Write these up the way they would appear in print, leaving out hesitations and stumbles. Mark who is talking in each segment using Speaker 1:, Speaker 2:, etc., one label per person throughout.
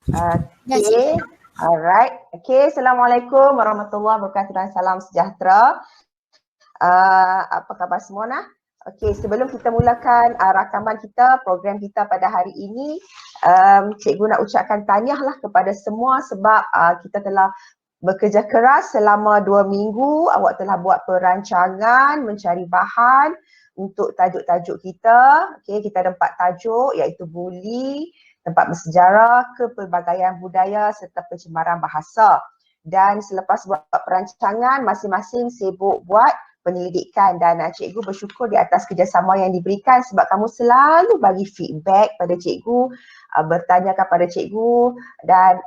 Speaker 1: Okay, alright. Okay, Assalamualaikum warahmatullahi wabarakatuh dan salam sejahtera. Apa khabar semua nak? Okay, sebelum kita mulakan rakaman kita, program kita pada hari ini, cikgu nak ucapkan tahniahlah kepada semua sebab kita telah bekerja keras selama 2 minggu. Awak telah buat perancangan, mencari bahan untuk tajuk-tajuk kita. Okay, kita ada 4 tajuk iaitu buli, tempat bersejarah, kepelbagaian budaya serta pencemaran bahasa. Dan selepas buat perancangan, masing-masing sibuk buat penyelidikan dan cikgu bersyukur di atas kerjasama yang diberikan sebab kamu selalu bagi feedback pada cikgu, bertanya kepada cikgu dan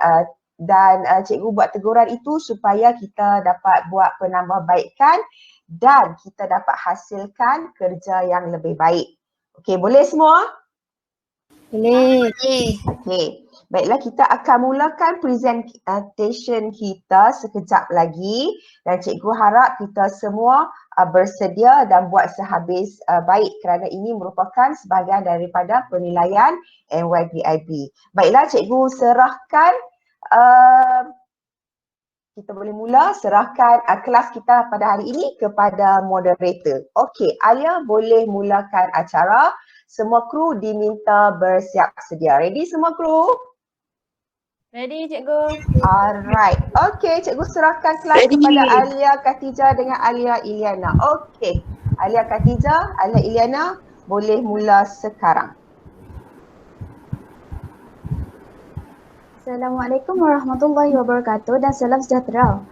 Speaker 1: cikgu buat teguran itu supaya kita dapat buat penambahbaikan dan kita dapat hasilkan kerja yang lebih baik. Okey, boleh semua?
Speaker 2: Boleh.
Speaker 1: Okey, baiklah kita akan mulakan presentation kita sekejap lagi dan cikgu harap kita semua bersedia dan buat sehabis baik kerana ini merupakan sebahagian daripada penilaian NYPIB. Baiklah cikgu serahkan kita boleh mula serahkan kelas kita pada hari ini kepada moderator. Okey, Alia boleh mulakan acara. Semua kru diminta bersiap sedia. Ready semua kru?
Speaker 3: Ready cikgu.
Speaker 1: Alright. Okey, cikgu serahkan kelas kepada Alia Khatijah dengan Alia Iliana. Okey. Alia Khatijah, Alia Iliana boleh mula sekarang.
Speaker 4: Assalamualaikum warahmatullahi wabarakatuh dan salam sejahtera.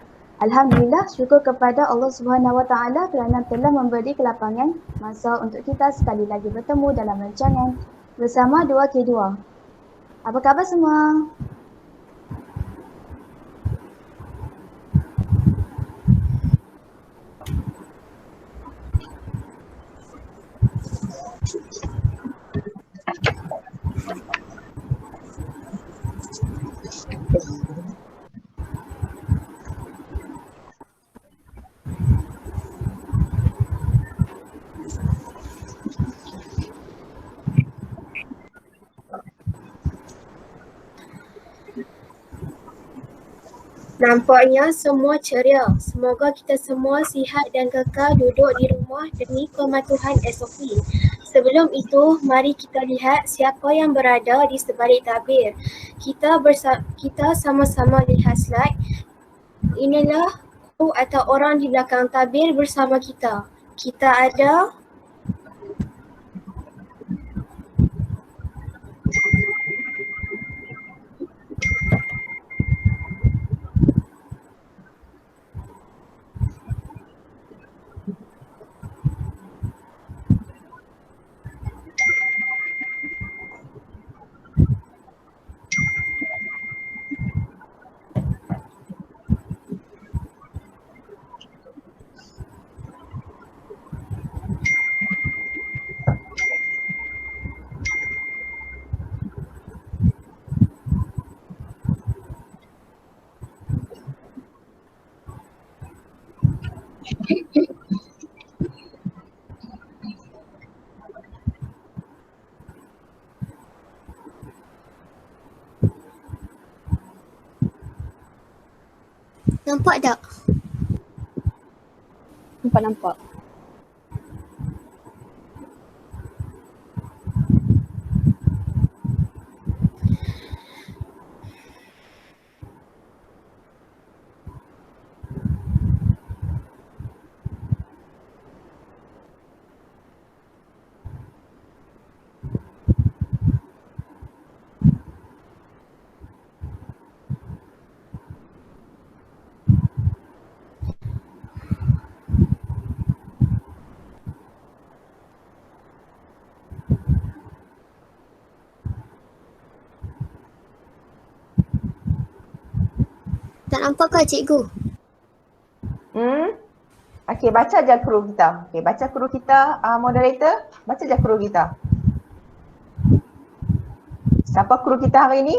Speaker 4: Alhamdulillah, syukur kepada Allah Subhanahu Wa Taala kerana telah memberi kelapangan masa untuk kita sekali lagi bertemu dalam rancangan bersama 2K2. Apa khabar semua?
Speaker 5: Nampaknya semua ceria. Semoga kita semua sihat dan kekal duduk di rumah demi kematuhan SOP. Sebelum itu, mari kita lihat siapa yang berada di sebalik tabir. Kita sama-sama lihat slide. Inilah kru atau orang di belakang tabir bersama kita. Kita ada nampak tak?
Speaker 2: Nampak.
Speaker 5: Tak nampak ke cikgu?
Speaker 1: Okey, baca je kru kita. Okey, baca kru kita, moderator. Baca je kru kita. Siapa kru kita hari ini?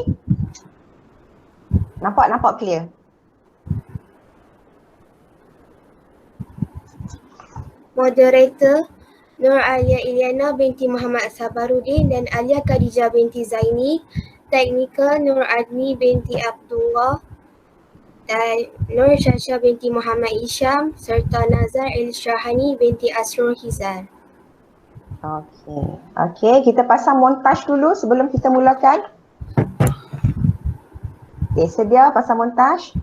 Speaker 1: Nampak clear.
Speaker 5: Moderator Nur Alia Iliana binti Muhammad Sabarudin dan Alia Khadijah binti Zaini Teknikal Nur Adni binti Abdullah dan Nur Syasha binti Muhammad Isham serta Nazar El-Syahani binti Asrul Hizal.
Speaker 1: Okey, kita pasang montaj dulu sebelum kita mulakan. Okey, sedia pasang montaj?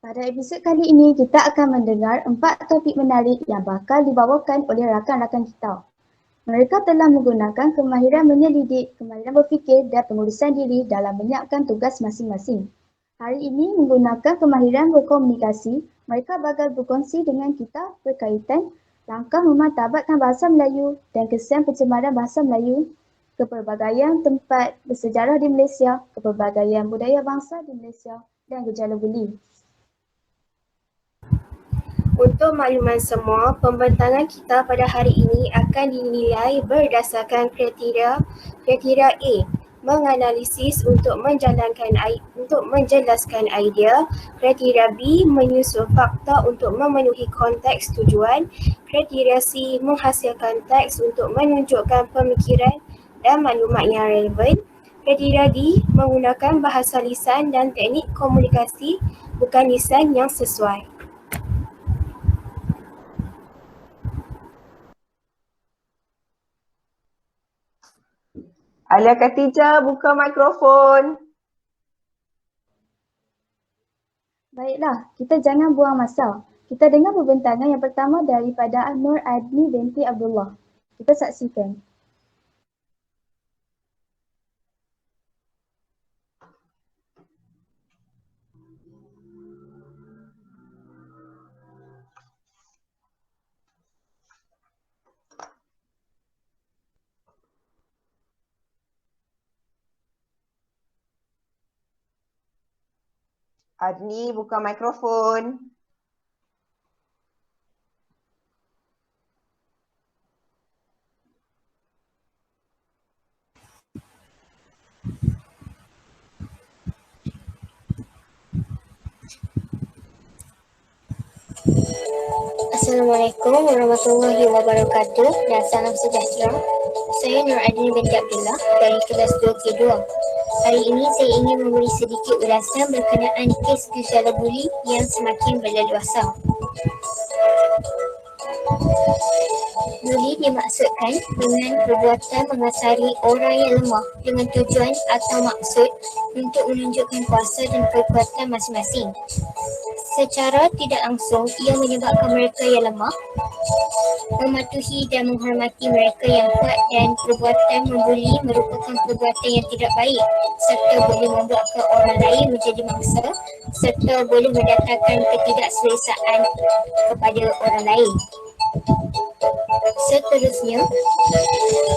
Speaker 4: Pada episod kali ini, kita akan mendengar 4 topik menarik yang bakal dibawakan oleh rakan-rakan kita. Mereka telah menggunakan kemahiran menyelidik, kemahiran berfikir dan pengurusan diri dalam menyiapkan tugas masing-masing. Hari ini menggunakan kemahiran berkomunikasi, mereka bakal berkongsi dengan kita berkaitan langkah memartabatkan bahasa Melayu dan kesan pencemaran bahasa Melayu, kepelbagaian tempat bersejarah di Malaysia, kepelbagaian budaya bangsa di Malaysia dan gejala buli.
Speaker 5: Untuk makluman semua, pembentangan kita pada hari ini akan dinilai berdasarkan kriteria A, menganalisis untuk menjelaskan idea, kriteria B, menyusun fakta untuk memenuhi konteks tujuan, kriteria C, menghasilkan teks untuk menunjukkan pemikiran dan maklumat yang relevan, kriteria D, menggunakan bahasa lisan dan teknik komunikasi bukan lisan yang sesuai.
Speaker 1: Alia Khatijah, buka mikrofon.
Speaker 4: Baiklah, kita jangan buang masa. Kita dengar pembentangan yang pertama daripada Nur Adni binti Abdullah. Kita saksikan.
Speaker 1: Adni, buka mikrofon.
Speaker 6: Assalamualaikum warahmatullahi wabarakatuh dan salam sejahtera. Saya Nur Adni binti Abdullah dari kelas 2K2. Hari ini saya ingin memberi sedikit ulasan berkenaan kes gejala buli yang semakin berleluasa. Buli dimaksudkan dengan perbuatan mengasari orang yang lemah dengan tujuan atau maksud untuk menunjukkan kuasa dan kekuatan masing-masing. Secara tidak langsung, ia menyebabkan mereka yang lemah mematuhi dan menghormati mereka yang kuat, dan perbuatan membuli merupakan perbuatan yang tidak baik serta boleh membuatkan orang lain menjadi mangsa serta boleh mendatangkan ketidakselesaan kepada orang lain. Seterusnya,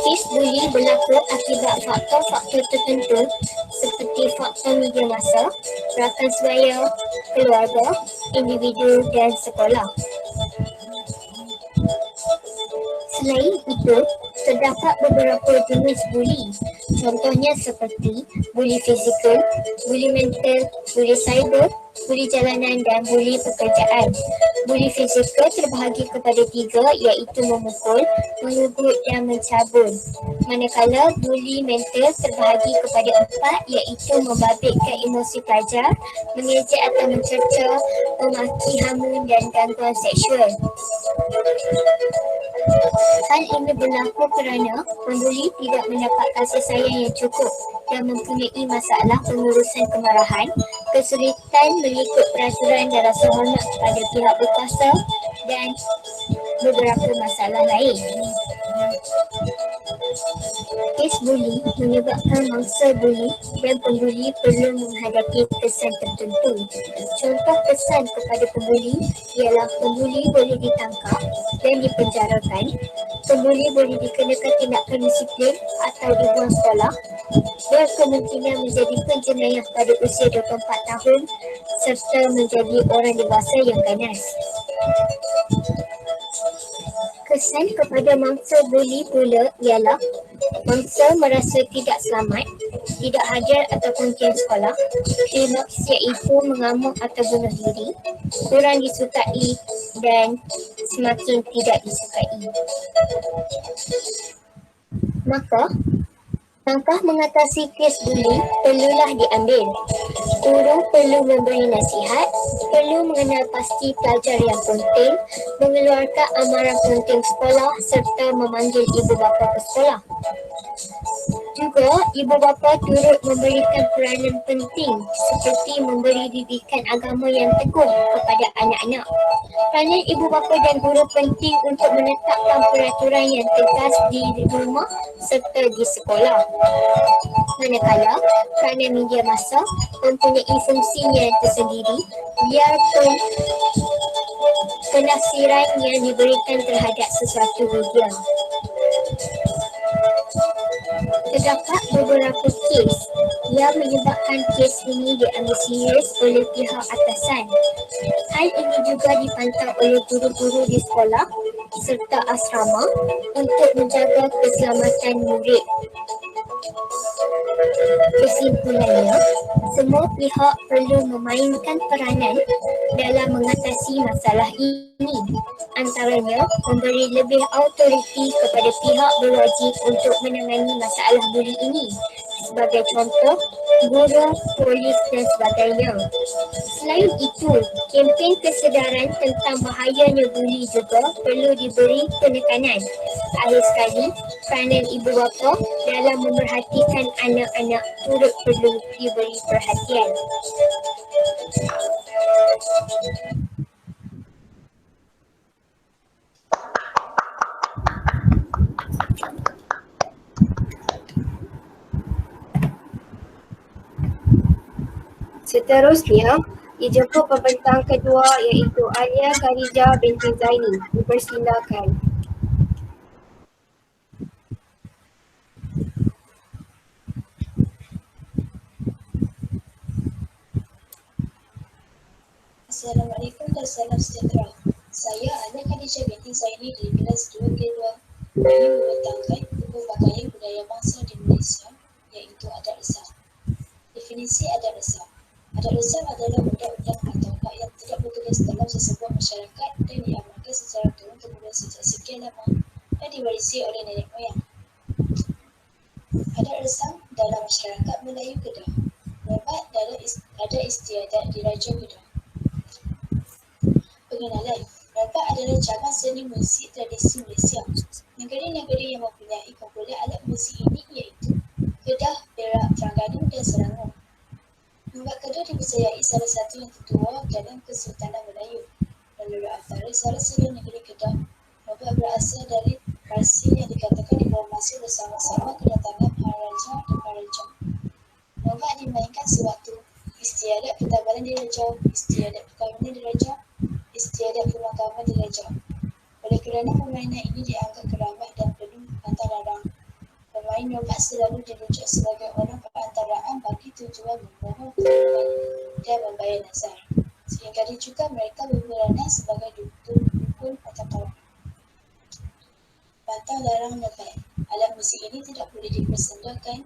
Speaker 6: kes buli berlaku akibat faktor-faktor tertentu seperti faktor media massa, rakan sebaya, keluarga, individu dan sekolah. Selain itu, terdapat beberapa jenis buli. Contohnya seperti buli fizikal, buli mental, buli cyber, buli jalanan dan buli pekerjaan. Buli fizikal terbahagi kepada 3, iaitu memukul, mengugut dan mencabul. Manakala buli mental terbahagi kepada 4, iaitu membabitkan emosi pelajar, mengejek atau mencerca, memaki hamun dan gangguan seksual. Hal ini berlaku kerana pembuli tidak mendapat kasih sayang yang cukup dan mempunyai masalah pengurusan kemarahan, kesulitan mengikut peraturan dan rasa hormat kepada pihak berkuasa dan beberapa masalah lain. Kes buli menyebabkan mangsa buli dan pembuli perlu menghadapi kesan tertentu. Contoh kesan kepada pembuli ialah pembuli boleh ditangkap dan dipenjarakan, pembuli boleh dikenakan tindakan disiplin atau dibuang sekolah, berkemungkinan menjadi penjenayah pada usia 24 tahun serta menjadi orang dewasa yang ganas. Kesan kepada mangsa buli pula ialah mangsa merasa tidak selamat, tidak hadir atau kuncian sekolah, klimaks iaitu mengamuk atau bunuh diri, kurang disukai dan semakin tidak disukai. Maka, langkah mengatasi kes buli perlulah diambil. Guru perlu memberi nasihat, perlu mengenal pasti pelajar yang penting, mengeluarkan amaran penting sekolah serta memanggil ibu bapa ke sekolah. Juga, ibu bapa turut memberikan peranan penting seperti memberi didikan agama yang teguh kepada anak-anak. Peranan ibu bapa dan guru penting untuk menetapkan peraturan yang tegas di rumah serta di sekolah. Manakala peranan media massa mempunyai fungsinya tersendiri, biarpun penafsiran yang diberikan terhadap sesuatu media. Terdapat beberapa kes yang menyebabkan kes ini diambil serius oleh pihak atasan. Hal ini juga dipantau oleh guru-guru di sekolah serta asrama untuk menjaga keselamatan murid. Kesimpulannya, semua pihak perlu memainkan peranan dalam mengatasi masalah ini. Antaranya, memberi lebih autoriti kepada pihak berwajib untuk menangani masalah buli ini. Sebagai contoh, guru, polis dan sebagainya. Selain itu, kempen kesedaran tentang bahayanya buli juga perlu diberi penekanan. Akhir sekali, peranan ibu bapa dalam memerhatikan anak-anak turut perlu diberi perhatian.
Speaker 5: Seterusnya, dijemput pembentang kedua iaitu Alia Khadijah binti Zaini. Dipersilakan.
Speaker 7: Assalamualaikum dan salam sejahtera. Saya Alia Khadijah binti Zaini di kelas 2K2 ingin membentangkan buku pakaian budaya bangsa di Malaysia iaitu Adat Resam. Definisi Adat Resam. Adat Resam adalah undang-undang atau hak yang tidak bertugas dalam sesebuah masyarakat dan diamalkan secara turun-temurun sejak sekian lama dan diwarisi oleh nenek moyang. Adat Resam dalam masyarakat Melayu Kedah. Norbat ada istiadat Diraja Kedah. Pengenalan. Norbat adalah cabang seni muzik tradisi Malaysia. Negeri-negeri yang mempunyai kumpulan alat muzik ini iaitu Kedah, Perak, Terengganu dan Selangor. Norbat Kedah dipercayai salah satu yang tertua dalam Kesultanan Melayu. Menurut antara salah-satu negeri Kedah, Norbat berasal dari Parsi yang dikatakan dihormati bersama-sama kedatangan Maharaja dan Maharaja. Norbat dimainkan sewaktu istiadat pertabanan diraja, istiadat perkahwinan diraja, istiadat pemakaman diraja. Oleh kerana permainan ini dianggap keramat dan penuh pantang pemain norbat selalu dirujuk sebagai orang perantaraan bagi tujuan memohon perlindungan dan membayar nazar. Seringkali juga mereka berperanan sebagai dukun atau kawan. Pantang larang norbat. Alat muzik ini tidak boleh dipersendakan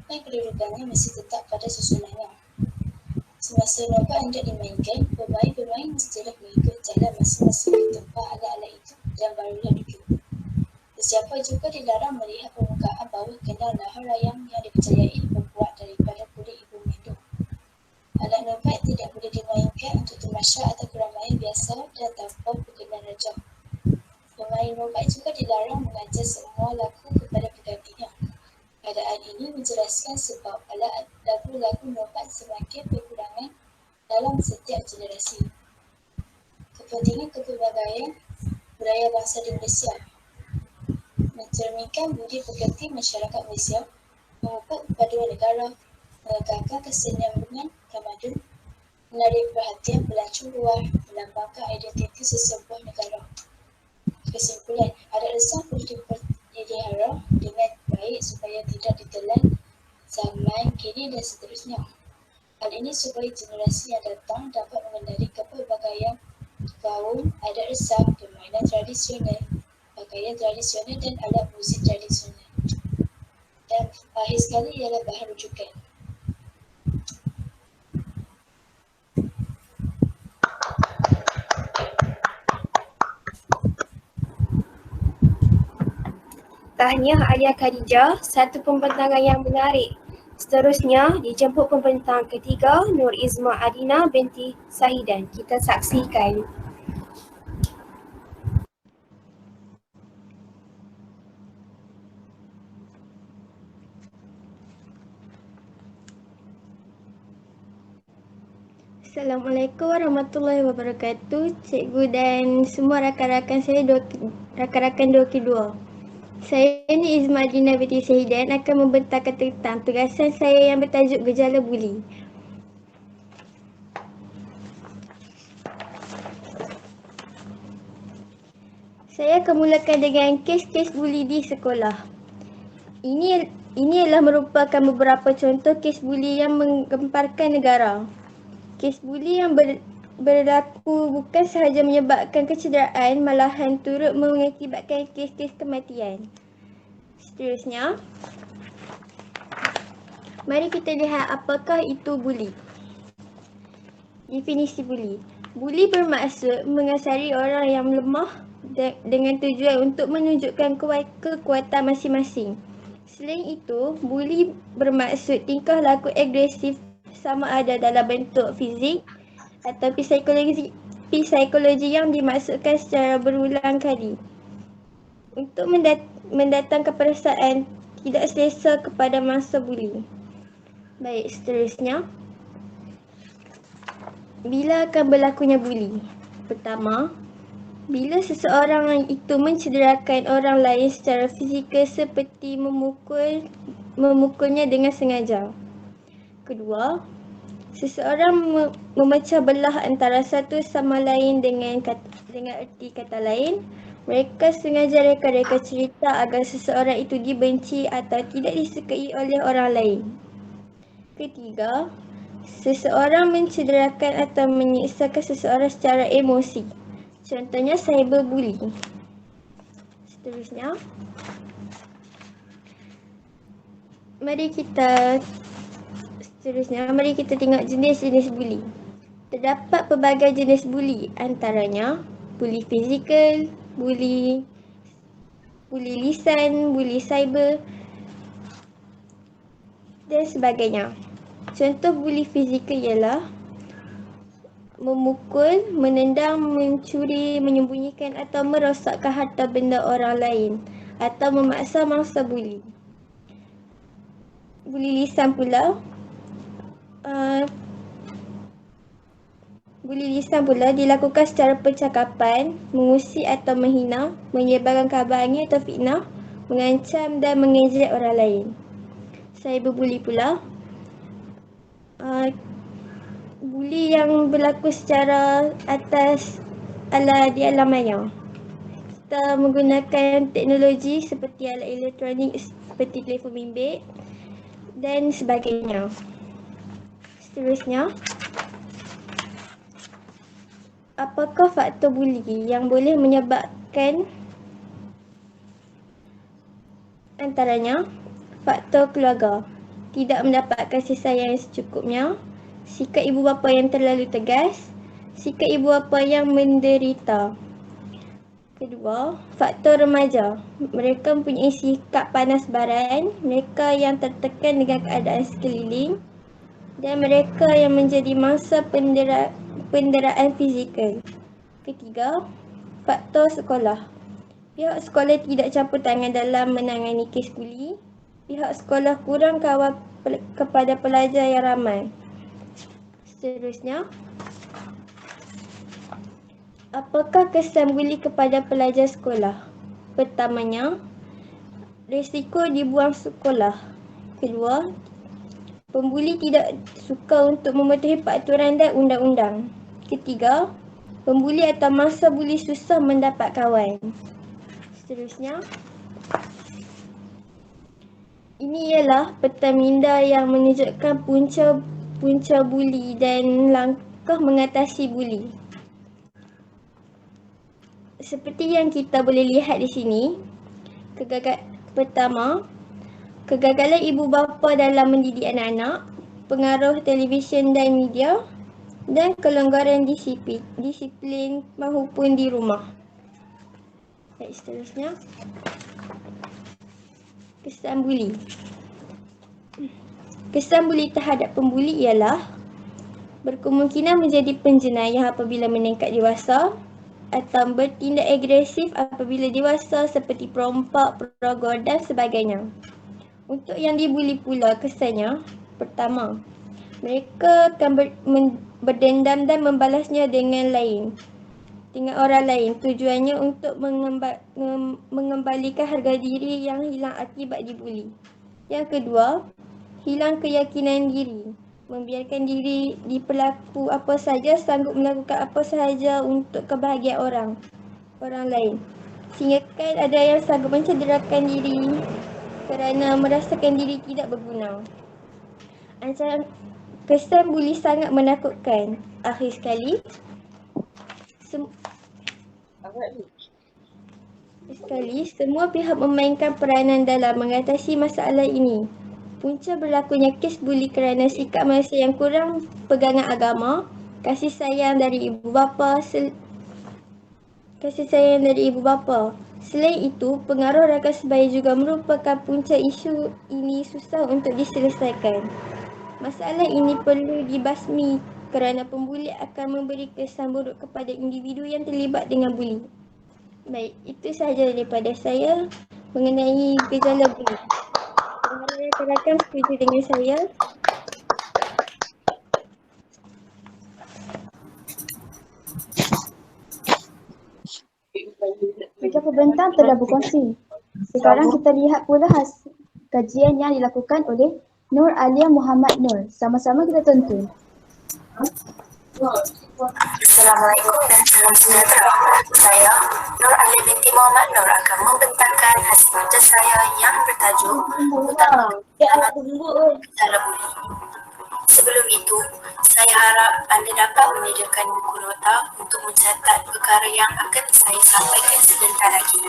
Speaker 7: dan kedudukannya mesti tetap pada susunannya. Semasa norbat hendak dimainkan, pemain-pemain mestilah mengikut jalan masing-masing di tempat alat-alat itu dan barulah duduk. Sesiapa juga dilarang melihat permukaan bawah kendang lahar ayam yang dipercayai diperbuat daripada kulit ibu mengandung. Alat norbat tidak boleh dimainkan untuk tamasya atau keramaian biasa dan tanpa perkenan raja. Pemain norbat juga dilarang mengajar semua lagu kepada penggantinya. Keadaan ini menjelaskan sebab lagu-lagu norbat semakin berkurangan dalam setiap generasi. Kepentingan kepelbagaian budaya bangsa di Malaysia mencerminkan budi pekerti masyarakat Malaysia, memupuk paduan negara, menegakkan kesinambungan tamadun, menarik perhatian pelancong luar, melambangkan identiti sesebuah negara. Kesimpulan, adat resah perlu dipelihara dengan baik supaya tidak ditelan zaman kini dan seterusnya. Hal ini supaya generasi yang datang dapat mengenali kepelbagaian kaum, adat resah, permainan tradisional, pakaian tradisional dan alat muzik tradisional. Dan akhir sekali ialah bahan rujukan.
Speaker 5: Tahniah Alia Khadijah, satu pembentangan yang menarik. Seterusnya, dijemput pembentang ketiga, Nur Izma Adina binti Sahidan. Kita saksikan.
Speaker 8: Assalamualaikum warahmatullahi wabarakatuh, cikgu dan semua rakan-rakan saya, rakan-rakan 2K2. Saya ni Izma Adina binti Sahidan akan membentangkan tentang tugasan saya yang bertajuk gejala buli. Saya akan mulakan dengan kes-kes buli di sekolah. Ini adalah merupakan beberapa contoh kes buli yang menggemparkan negara. Kes buli yang berlaku bukan sahaja menyebabkan kecederaan, malahan turut mengakibatkan kes-kes kematian. Seterusnya, mari kita lihat apakah itu buli. Definisi buli. Buli bermaksud mengasari orang yang lemah dengan tujuan untuk menunjukkan kekuatan masing-masing. Selain itu, buli bermaksud tingkah laku agresif sama ada dalam bentuk fizik atau psikologi yang dimaksudkan secara berulang kali untuk mendatangkan perasaan tidak selesa kepada mangsa buli. Baik, seterusnya. Bila akan berlakunya buli? Pertama, bila seseorang itu mencederakan orang lain secara fizikal seperti memukulnya dengan sengaja. Kedua, seseorang memecah belah antara satu sama lain dengan erti kata lain. Mereka sengaja reka-reka cerita agar seseorang itu dibenci atau tidak disukai oleh orang lain. Ketiga, seseorang mencederakan atau menyiksakan seseorang secara emosi. Contohnya cyberbullying. Seterusnya, mari kita tengok jenis-jenis buli. Terdapat pelbagai jenis buli, antaranya buli fizikal, buli lisan, buli cyber. dan sebagainya. Contoh buli fizikal ialah memukul, menendang, mencuri, menyembunyikan atau merosakkan harta benda orang lain atau memaksa mangsa buli. Buli lisan pula Buli lisan pula dilakukan secara percakapan, mengusik atau menghina, menyebarkan khabar angin atau fitnah, mengancam dan mengejek orang lain. Cyberbuli pula buli yang berlaku secara atas di alam maya. Kita menggunakan teknologi seperti alat elektronik seperti telefon bimbit dan sebagainya. Seterusnya, apakah faktor buli yang boleh menyebabkan? Antaranya, faktor keluarga, tidak mendapat kasih sayang yang secukupnya, sikap ibu bapa yang terlalu tegas, sikap ibu bapa yang menderita. Kedua, faktor remaja, mereka mempunyai sikap panas baran, mereka yang tertekan dengan keadaan sekeliling dan mereka yang menjadi mangsa penderaan fizikal. Ketiga, faktor sekolah. Pihak sekolah tidak campur tangan dalam menangani kes buli. Pihak sekolah kurang kawal kepada pelajar yang ramai. Seterusnya, apakah kesan buli kepada pelajar sekolah? Pertamanya, risiko dibuang sekolah. Kedua, pembuli tidak suka untuk mematuhi peraturan dan undang-undang. Ketiga, pembuli atau mangsa buli susah mendapat kawan. Seterusnya, ini ialah peta minda yang menunjukkan punca buli dan langkah mengatasi buli. Seperti yang kita boleh lihat di sini, pertama, kegagalan ibu bapa dalam mendidik anak-anak, pengaruh televisyen dan media, dan kelonggaran disiplin maupun di rumah. Baik, seterusnya, kesan buli. Kesan buli terhadap pembuli ialah berkemungkinan menjadi penjenayah apabila meningkat dewasa atau bertindak agresif apabila dewasa seperti perompak, perogor dan sebagainya. Untuk yang dibuli pula kesannya, pertama, mereka akan berdendam dan membalasnya dengan orang lain. Tujuannya untuk mengembalikan harga diri yang hilang akibat dibuli. Yang kedua, hilang keyakinan diri. Membiarkan diri diperlaku apa saja, sanggup melakukan apa sahaja untuk kebahagiaan orang lain. Sehingga kan ada yang sanggup mencederakan diri kerana merasakan diri tidak berguna. Ancaman kesan buli sangat menakutkan. Akhir sekali, semua pihak memainkan peranan dalam mengatasi masalah ini. Punca berlakunya kes buli kerana sikap manusia yang kurang pegangan agama, kasih sayang dari ibu bapa. Selain itu, pengaruh rakan sebaya juga merupakan punca isu ini susah untuk diselesaikan. Masalah ini perlu dibasmi kerana pembuli akan memberi kesan buruk kepada individu yang terlibat dengan buli. Baik, itu sahaja daripada saya mengenai gejala buli. Harap rakan-rakan setuju dengan saya.
Speaker 4: Tiga pembentang telah berkongsi. Sekarang kita lihat pula kajian yang dilakukan oleh Nur Alia Muhammad Nur. Sama-sama kita tonton.
Speaker 9: Assalamualaikum dan salam sejahtera. Saya, Nur Alia binti Muhammad Nur, akan membentangkan hasil kerja saya yang bertajuk Utama Gejala Buli. Sebelum itu, saya harap anda dapat menyediakan buku nota untuk mencatat perkara yang akan saya sampaikan sebentar lagi.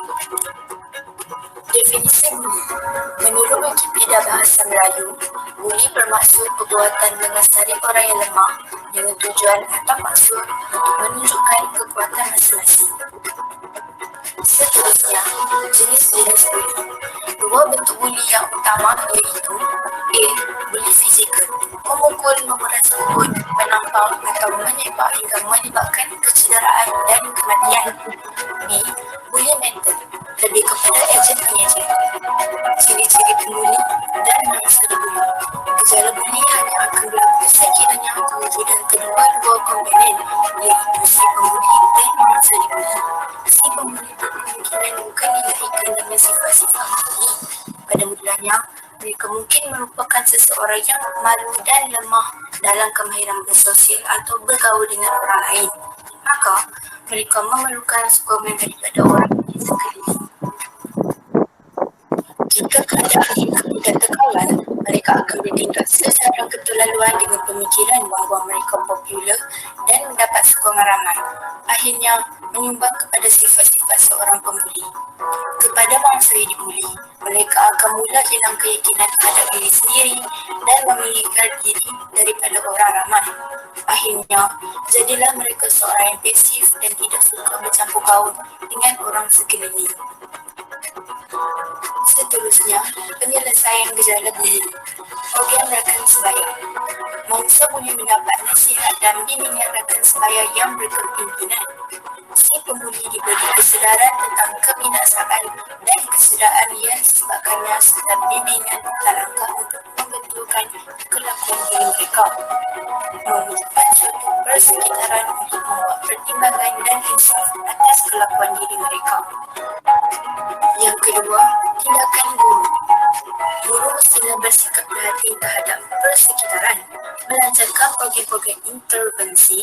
Speaker 9: Definisi buli. Menurut Wikipedia Bahasa Melayu, buli bermaksud perbuatan mengasari orang yang lemah dengan tujuan atau maksud untuk menunjukkan kekuatan masing-masing. Seterusnya, jenis-jenis buli. Dua bentuk buli yang utama iaitu A. Buli fizikal, memukul, memeras tubuh, menampar atau menembak hingga menyebabkan kecederaan dan kematian. B. Buli mental, lebih kepada ejen pengejar. Ciri-ciri pembuli dan mangsa dibuli. Gejala buli hanya akan berlaku sekiranya kewujudan kedua-dua komponen iaitu si pembuli dan mangsa dibuli. Si pembuli berkemungkinan bukan dilahirkan dengan sifat-sifat buli. Pada mulanya, mereka mungkin merupakan seseorang yang malu dan lemah dalam kemahiran bersosial atau bergaul dengan orang lain. Maka, mereka memerlukan sokongan daripada orang di sekeliling. Jika keadaan ini tidak terkawal, mereka akan bertindak secara keterlaluan dengan pemikiran bahawa mereka popular dan mendapat sokongan ramai. Akhirnya, menyumbang kepada sifat-sifat seorang pembuli. Kepada bangsa yang dibuli, mereka akan mula hilang keyakinan terhadap diri sendiri dan memilihkan diri daripada orang ramai. Akhirnya, jadilah mereka seorang yang pasif dan tidak suka bercampur gaul dengan orang sekeliling. Seterusnya, penyelesaian gejala buli. Program rakan sebaya. Mangsa boleh mendapat nasihat dan bimbingan rakan sebaya yang berkepimpinan. Si pembuli diberi kesedaran tentang kebinasaan dan kesedaran yang disebabkannya serta bimbingan tentang langkah untuk membetulkan kelakuan diri mereka. Memerlukan suatu persekitaran untuk membuat pertimbangan dan insaf atas kelakuan diri mereka. Yang kedua, tindakan guru. Guru mestilah bersikap perhatian terhadap persekitaran, melancarkan program-program intervensi,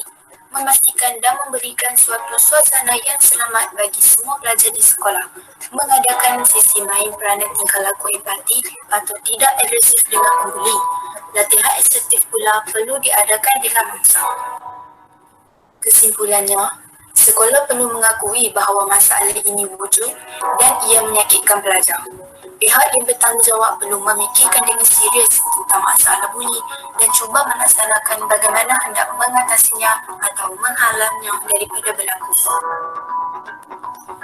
Speaker 9: memastikan dan memberikan suatu suasana yang selamat bagi semua pelajar di sekolah, mengadakan sesi main peranan tingkah laku empati atau tidak agresif dengan pembuli. Latihan asertif pula perlu diadakan dengan mangsa. Kesimpulannya, sekolah perlu mengakui bahawa masalah ini wujud dan ia menyakitkan pelajar. Pihak yang bertanggungjawab perlu memikirkan dengan serius tentang masalah buli dan cuba melaksanakan bagaimana hendak mengatasinya atau menghalangnya daripada berlaku.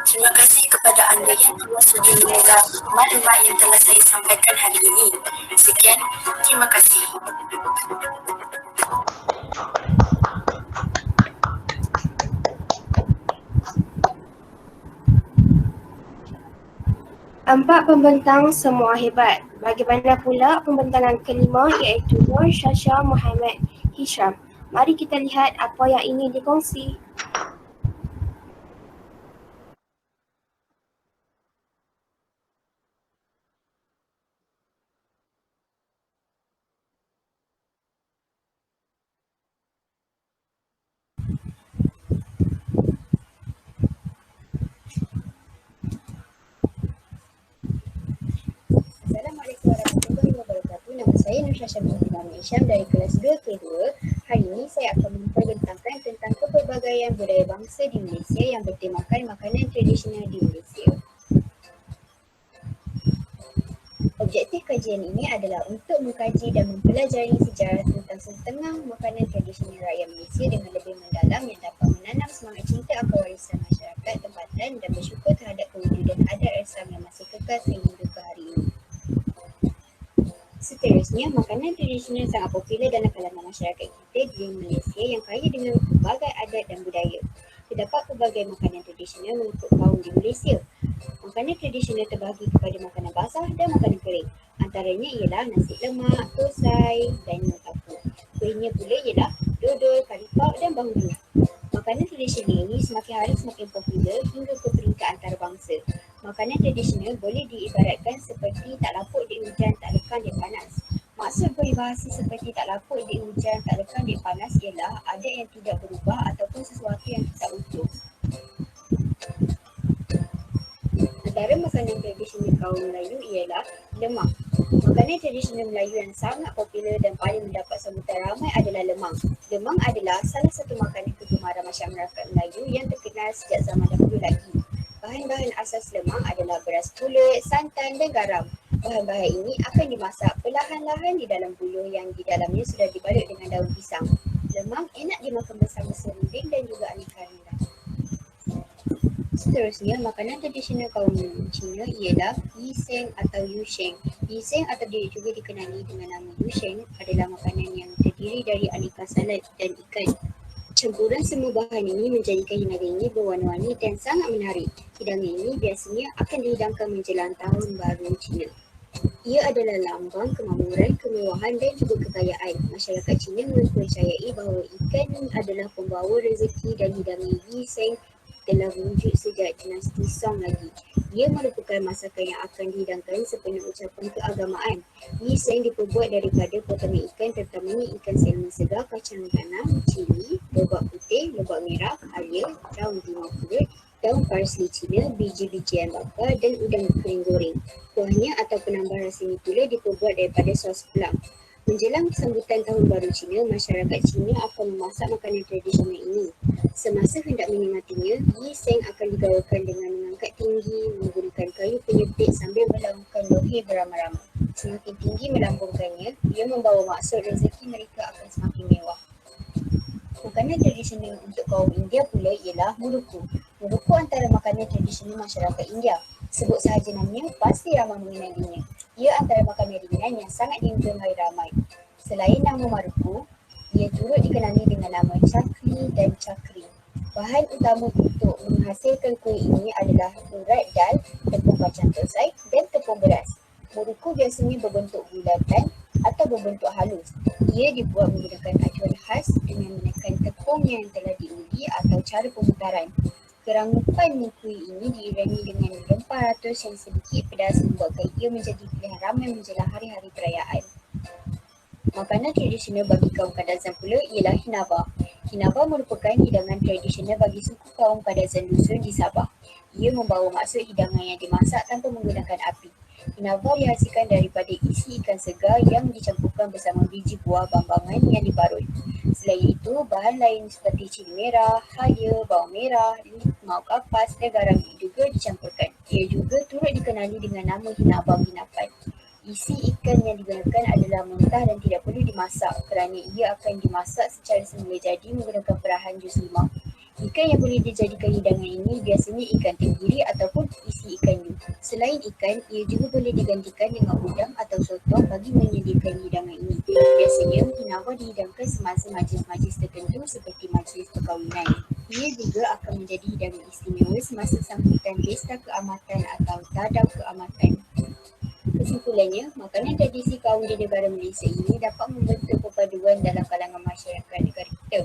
Speaker 9: Terima kasih kepada anda yang telah sudi mendengar maklumat yang telah saya sampaikan hari ini. Sekian, terima kasih.
Speaker 5: Empat pembentang semua hebat. Bagaimana pula pembentangan kelima iaitu Nur Syasha Muhammad Hisham. Mari kita lihat apa yang ingin dikongsi.
Speaker 10: Assalamualaikum warahmatullahi wabarakatuh. Nama saya Nur Syasha Muhammad Hisham dari kelas 2K2. Hari ini saya akan memperbentangkan tentang kepelbagaian budaya bangsa di Malaysia yang bertemakan makanan tradisional di Malaysia. Objektif kajian ini adalah untuk mengkaji dan mempelajari sejarah tentang setengah makanan tradisional rakyat Malaysia dengan lebih mendalam yang dapat menanam semangat cinta akan warisan masyarakat tempatan dan bersyukur terhadap kewujudan adat Islam yang masih kekal sehingga ke hari ini. Seterusnya, makanan tradisional sangat popular dalam kalangan masyarakat kita di Malaysia yang kaya dengan pelbagai adat dan budaya. Terdapat pelbagai makanan tradisional mengikut kaum di Malaysia. Makanan tradisional terbahagi kepada makanan basah dan makanan kering. Antaranya ialah nasi lemak, tosai dan tapu. Kuihnya pula ialah dodol, kari pauk dan bahulu. Makanan tradisional ini semakin hari semakin popular hingga ke peringkat antarabangsa. Makanan tradisional boleh diibaratkan seperti tak lapuk di hujan, tak lekang di panas. Maksud peribahasa seperti tak lapuk di hujan, tak lekang di panas ialah adat yang tidak berubah ataupun sesuatu yang tak utuh. Antara makanan tradisional kaum Melayu ialah lemang. Makanan tradisional Melayu yang sangat popular dan paling mendapat sambutan ramai adalah lemang. Lemang adalah salah satu makanan kegemaran masyarakat Melayu yang terkenal sejak zaman dahulu lagi. Bahan-bahan asas lemang adalah beras pulut, santan dan garam. Bahan-bahan ini akan dimasak perlahan-lahan di dalam buluh yang di dalamnya sudah dibalut dengan daun pisang. Lemang enak dimakan bersama serunding dan juga aneka rendang. Seterusnya, makanan tradisional kaum Cina ialah Yiseng atau Yusheng. Yiseng atau juga dikenali dengan nama Yusheng adalah makanan yang terdiri dari aneka salad dan ikan. Campuran semua bahan ini menjadikan hidangan ini berwarna-warni dan sangat menarik. Hidangan ini biasanya akan dihidangkan menjelang Tahun Baru Cina. Ia adalah lambang kemakmuran, kemewahan dan juga kekayaan. Masyarakat Cina mempercayai bahawa ikan adalah pembawa rezeki dan hidangan Yiseng telah wujud sejak dinasti Song lagi. Ia merupakan masakan yang akan dihidangkan sepenuh ucapan keagamaan. Yiseng diperbuat daripada potongan ikan, terutamanya ikan salmon segar, kacang tanah, cili, lobak putih, lobak merah, halia, daun timur pulut, daun parsley Cina, biji-bijian bakar dan udang kering goreng. Kuahnya atau penambah rasa ini pula diperbuat daripada sos plum. Menjelang sambutan Tahun Baru Cina, masyarakat Cina akan memasak makanan tradisional ini. Semasa hendak menikmatinya, Yiseng akan digaulkan dengan mengangkat tinggi, menggunakan kayu penyepit sambil melakukan lohir beramai-ramai. Semakin tinggi melambungkannya, ia membawa maksud rezeki mereka akan semakin mewah. Makanan tradisional untuk kaum India pula ialah muruku. Muruku antara makanan tradisional masyarakat India. Sebut sahaja namanya, pasti ramai mengenalinya. Ia antara makanan ringan yang sangat digemari ramai. Selain nama muruku, ia turut dikenali dengan nama chakli dan chakri. Bahan utama untuk menghasilkan kuih ini adalah urat dal, tepung kacang tosai dan tepung beras. Muruku biasanya berbentuk bulatan atau berbentuk halus. Ia dibuat menggunakan aduan khas dengan menekan tepung yang telah diundi atau cara pemutaran. Kerangupan kuih ini diiringi dengan rempah ratus yang sedikit pedas membuatkan ia menjadi pilihan ramai menjelang hari-hari perayaan. Makanan tradisional bagi kaum Kadazan pula ialah hinaba. Hinaba merupakan hidangan tradisional bagi suku kaum Kadazan Dusun di Sabah. Ia membawa maksud hidangan yang dimasak tanpa menggunakan api. Hinaba dihasilkan daripada isi ikan segar yang dicampurkan bersama biji buah bambangan yang diparut. Selain itu, bahan lain seperti cili merah, halia, bawang merah, limau kapas dan garam juga dicampurkan. Ia juga turut dikenali dengan nama hinaba hinapan. Isi ikan yang digunakan adalah mentah dan tidak perlu dimasak kerana ia akan dimasak secara semula jadi menggunakan perahan jus limau. Ikan yang boleh dijadikan hidangan ini biasanya ikan tenggiri ataupun isi ikan yu. Selain ikan, ia juga boleh digantikan dengan udang atau sotong bagi menyediakan hidangan ini. Biasanya, hinaba dihidangkan semasa majlis-majlis tertentu seperti majlis perkahwinan. Ia juga akan menjadi hidangan istimewa semasa sambutan pesta keamatan atau tadak keamatan. Kesimpulannya, makanan tradisi kaum di negara Malaysia ini dapat membentuk perpaduan dalam kalangan masyarakat negara kita.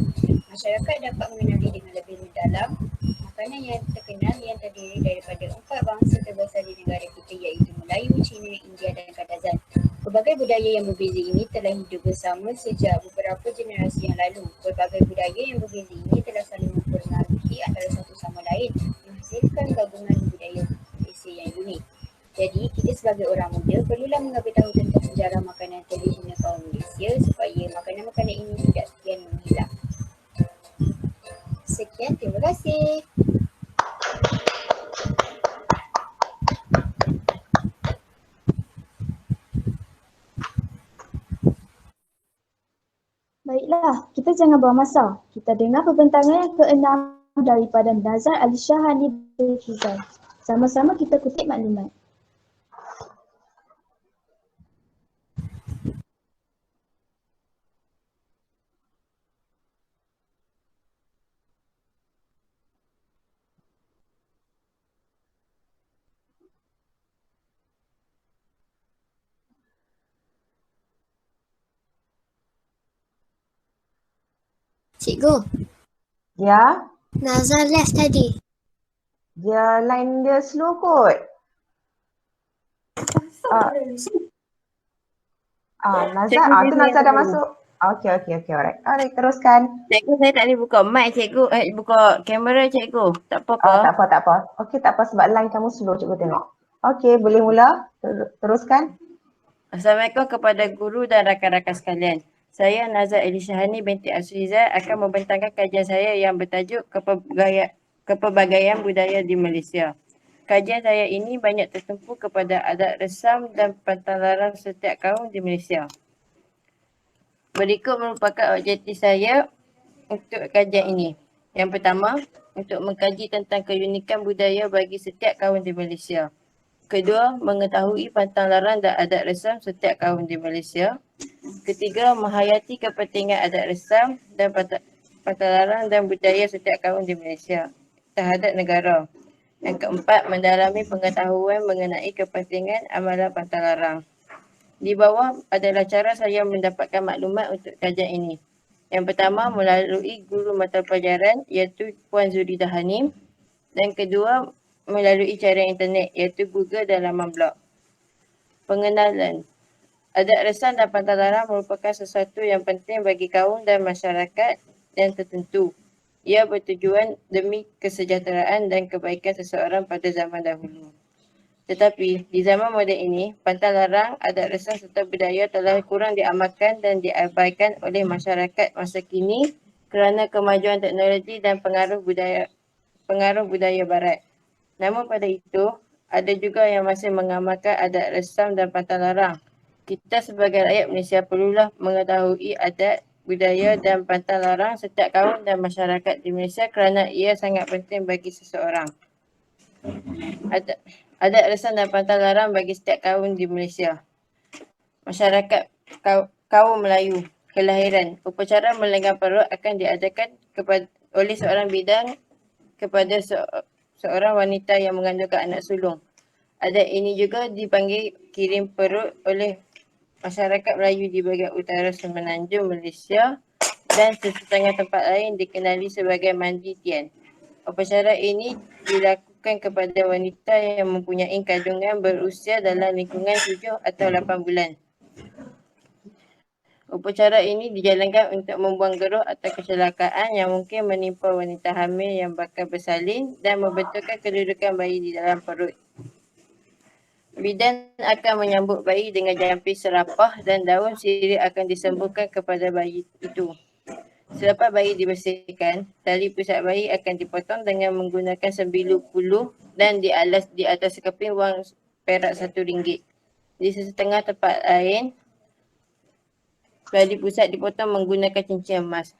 Speaker 10: Masyarakat dapat mengenali dengan lebih mendalam makanan yang terkenal yang terdiri daripada 4 bangsa terbesar di negara kita iaitu Melayu, Cina, India dan Kadazan. Pelbagai budaya yang berbeza ini telah hidup bersama sejak beberapa generasi yang lalu. Pelbagai budaya yang berbeza ini telah saling mempengaruhi antara satu sama lain menghasilkan gabungan budaya Malaysia yang unik. Jadi, kita sebagai orang muda perlulah mengambil tahu tentang sejarah makanan tradisional kaum Malaysia supaya makanan-makanan ini tidak sekian menghilang. Sekian, terima kasih.
Speaker 4: Baiklah, kita jangan buang masa. Kita dengar perbentangan yang ke-6 daripada Nazar Alishahani bin Fizal. Sama-sama kita kutip maklumat.
Speaker 6: Cikgu,
Speaker 1: Ya,
Speaker 6: Nazar left tadi.
Speaker 1: dia line dia slow kot. Nazar, tu Nazar dah masuk. Okey, alright. Alright, teruskan.
Speaker 3: Cikgu, saya tak boleh buka mic cikgu. Buka kamera cikgu. Tak apa ke?
Speaker 1: Tak apa. Okey, tak apa sebab line kamu slow cikgu tengok. Okey, boleh mula. Teruskan.
Speaker 3: Assalamualaikum kepada guru dan rakan-rakan sekalian. Saya Nazar Alishahani binti Asrizal akan membentangkan kajian saya yang bertajuk Kepelbagaian Budaya di Malaysia. Kajian saya ini banyak tertumpu kepada adat resam dan pantalaran setiap kaum di Malaysia. Berikut merupakan objektif saya untuk kajian ini. Yang pertama, untuk mengkaji tentang keunikan budaya bagi setiap kaum di Malaysia. Kedua, mengetahui pantang larang dan adat resam setiap kaum di Malaysia. Ketiga, menghayati kepentingan adat resam dan pantang larang dan budaya setiap kaum di Malaysia terhadap negara. Yang keempat, mendalami pengetahuan mengenai kepentingan amalan pantang larang. Di bawah adalah cara saya mendapatkan maklumat untuk kajian ini. Yang pertama, melalui guru mata pelajaran iaitu Puan Zuridah Hanim. Dan kedua, melalui cara internet iaitu Google dan laman blog. Pengenalan. Adat resam dan pantang larang merupakan sesuatu yang penting bagi kaum dan masyarakat yang tertentu. Ia bertujuan demi kesejahteraan dan kebaikan seseorang pada zaman dahulu. Tetapi di zaman moden ini, pantang larang, adat resam serta budaya telah kurang diamalkan dan diabaikan oleh masyarakat masa kini kerana kemajuan teknologi dan pengaruh budaya barat. Namun pada itu, ada juga yang masih mengamalkan adat resam dan pantang larang. Kita sebagai rakyat Malaysia perlulah mengetahui adat, budaya dan pantang larang setiap kaum dan masyarakat di Malaysia kerana ia sangat penting bagi seseorang. Adat resam dan pantang larang bagi setiap kaum di Malaysia. Masyarakat kaum Melayu kelahiran, upacara melenggang perut akan diadakan oleh seorang bidang kepada seorang wanita yang mengandungkan anak sulung. Adat ini juga dipanggil kirim perut oleh masyarakat Melayu di bahagian utara Semenanjung Malaysia dan setengah tempat lain dikenali sebagai mandi tian. Upacara ini dilakukan kepada wanita yang mempunyai kandungan berusia dalam lingkungan 7 atau 8 bulan. Upacara ini dijalankan untuk membuang geruh atau kecelakaan yang mungkin menimpa wanita hamil yang bakal bersalin dan membetulkan kedudukan bayi di dalam perut. Bidan akan menyambut bayi dengan jampi serapah dan daun sirih akan disembuhkan kepada bayi itu. Selepas bayi dibersihkan, tali pusat bayi akan dipotong dengan menggunakan sembilu puluh dan dialas di atas keping wang perak RM1. Di setengah tempat lain, tali pusat dipotong menggunakan cincin emas.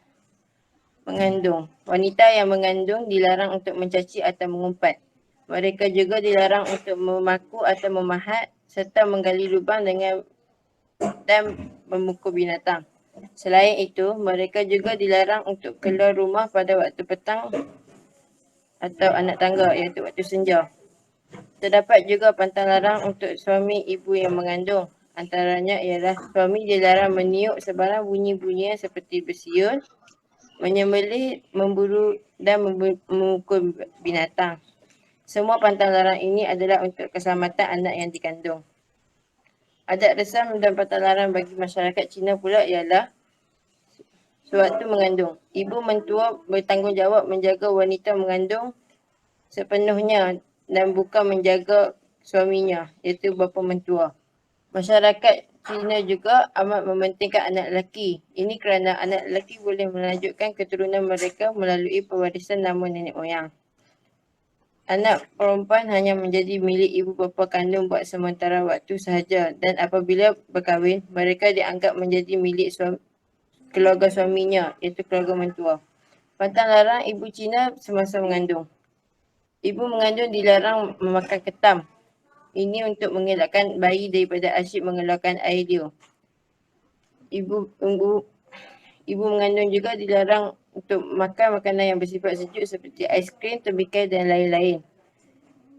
Speaker 3: Mengandung. Wanita yang mengandung dilarang untuk mencaci atau mengumpat. Mereka juga dilarang untuk memaku atau memahat serta menggali lubang dan memukul binatang. Selain itu, mereka juga dilarang untuk keluar rumah pada waktu petang atau anak tangga iaitu waktu senja. Terdapat juga pantang larang untuk suami ibu yang mengandung. Antaranya ialah suami dilarang meniup sebarang bunyi-bunyian seperti bersiul, menyembelih, memburu dan memukul binatang. Semua pantang larang ini adalah untuk keselamatan anak yang dikandung. Adat resam dan pantang larang bagi masyarakat Cina pula ialah sewaktu mengandung. Ibu mentua bertanggungjawab menjaga wanita mengandung sepenuhnya dan bukan menjaga suaminya iaitu bapa mentua. Masyarakat Cina juga amat mementingkan anak lelaki. Ini kerana anak lelaki boleh melanjutkan keturunan mereka melalui pewarisan nama nenek moyang. Anak perempuan hanya menjadi milik ibu bapa kandung buat sementara waktu sahaja dan apabila berkahwin, mereka dianggap menjadi milik keluarga suaminya iaitu keluarga mentua. Pantang larang ibu Cina semasa mengandung. Ibu mengandung dilarang memakan ketam. Ini untuk mengelakkan bayi daripada asyik mengeluarkan air liur. Ibu mengandung juga dilarang untuk makan makanan yang bersifat sejuk seperti aiskrim, tembikar dan lain-lain.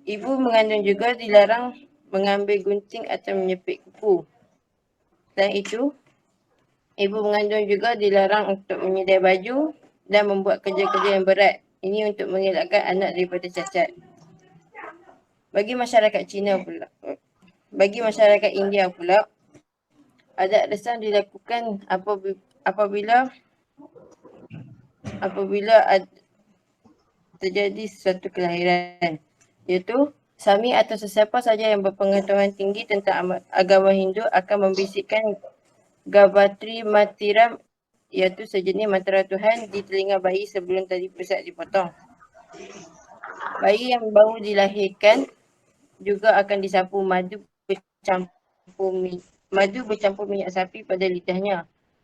Speaker 3: Ibu mengandung juga dilarang mengambil gunting atau menyepit kuku. Selain itu, ibu mengandung juga dilarang untuk menyedai baju dan membuat kerja-kerja yang berat. Ini untuk mengelakkan anak daripada cacat. Bagi masyarakat India pula, adat resam dilakukan apabila terjadi sesuatu kelahiran, iaitu suami atau sesiapa saja yang berpengetahuan tinggi tentang agama Hindu akan membisikkan Gayatri Mantiram iaitu sejenis mantra Tuhan di telinga bayi sebelum tali pusat dipotong. Bayi yang baru dilahirkan juga akan disapu madu bercampur minyak sapi pada lidahnya.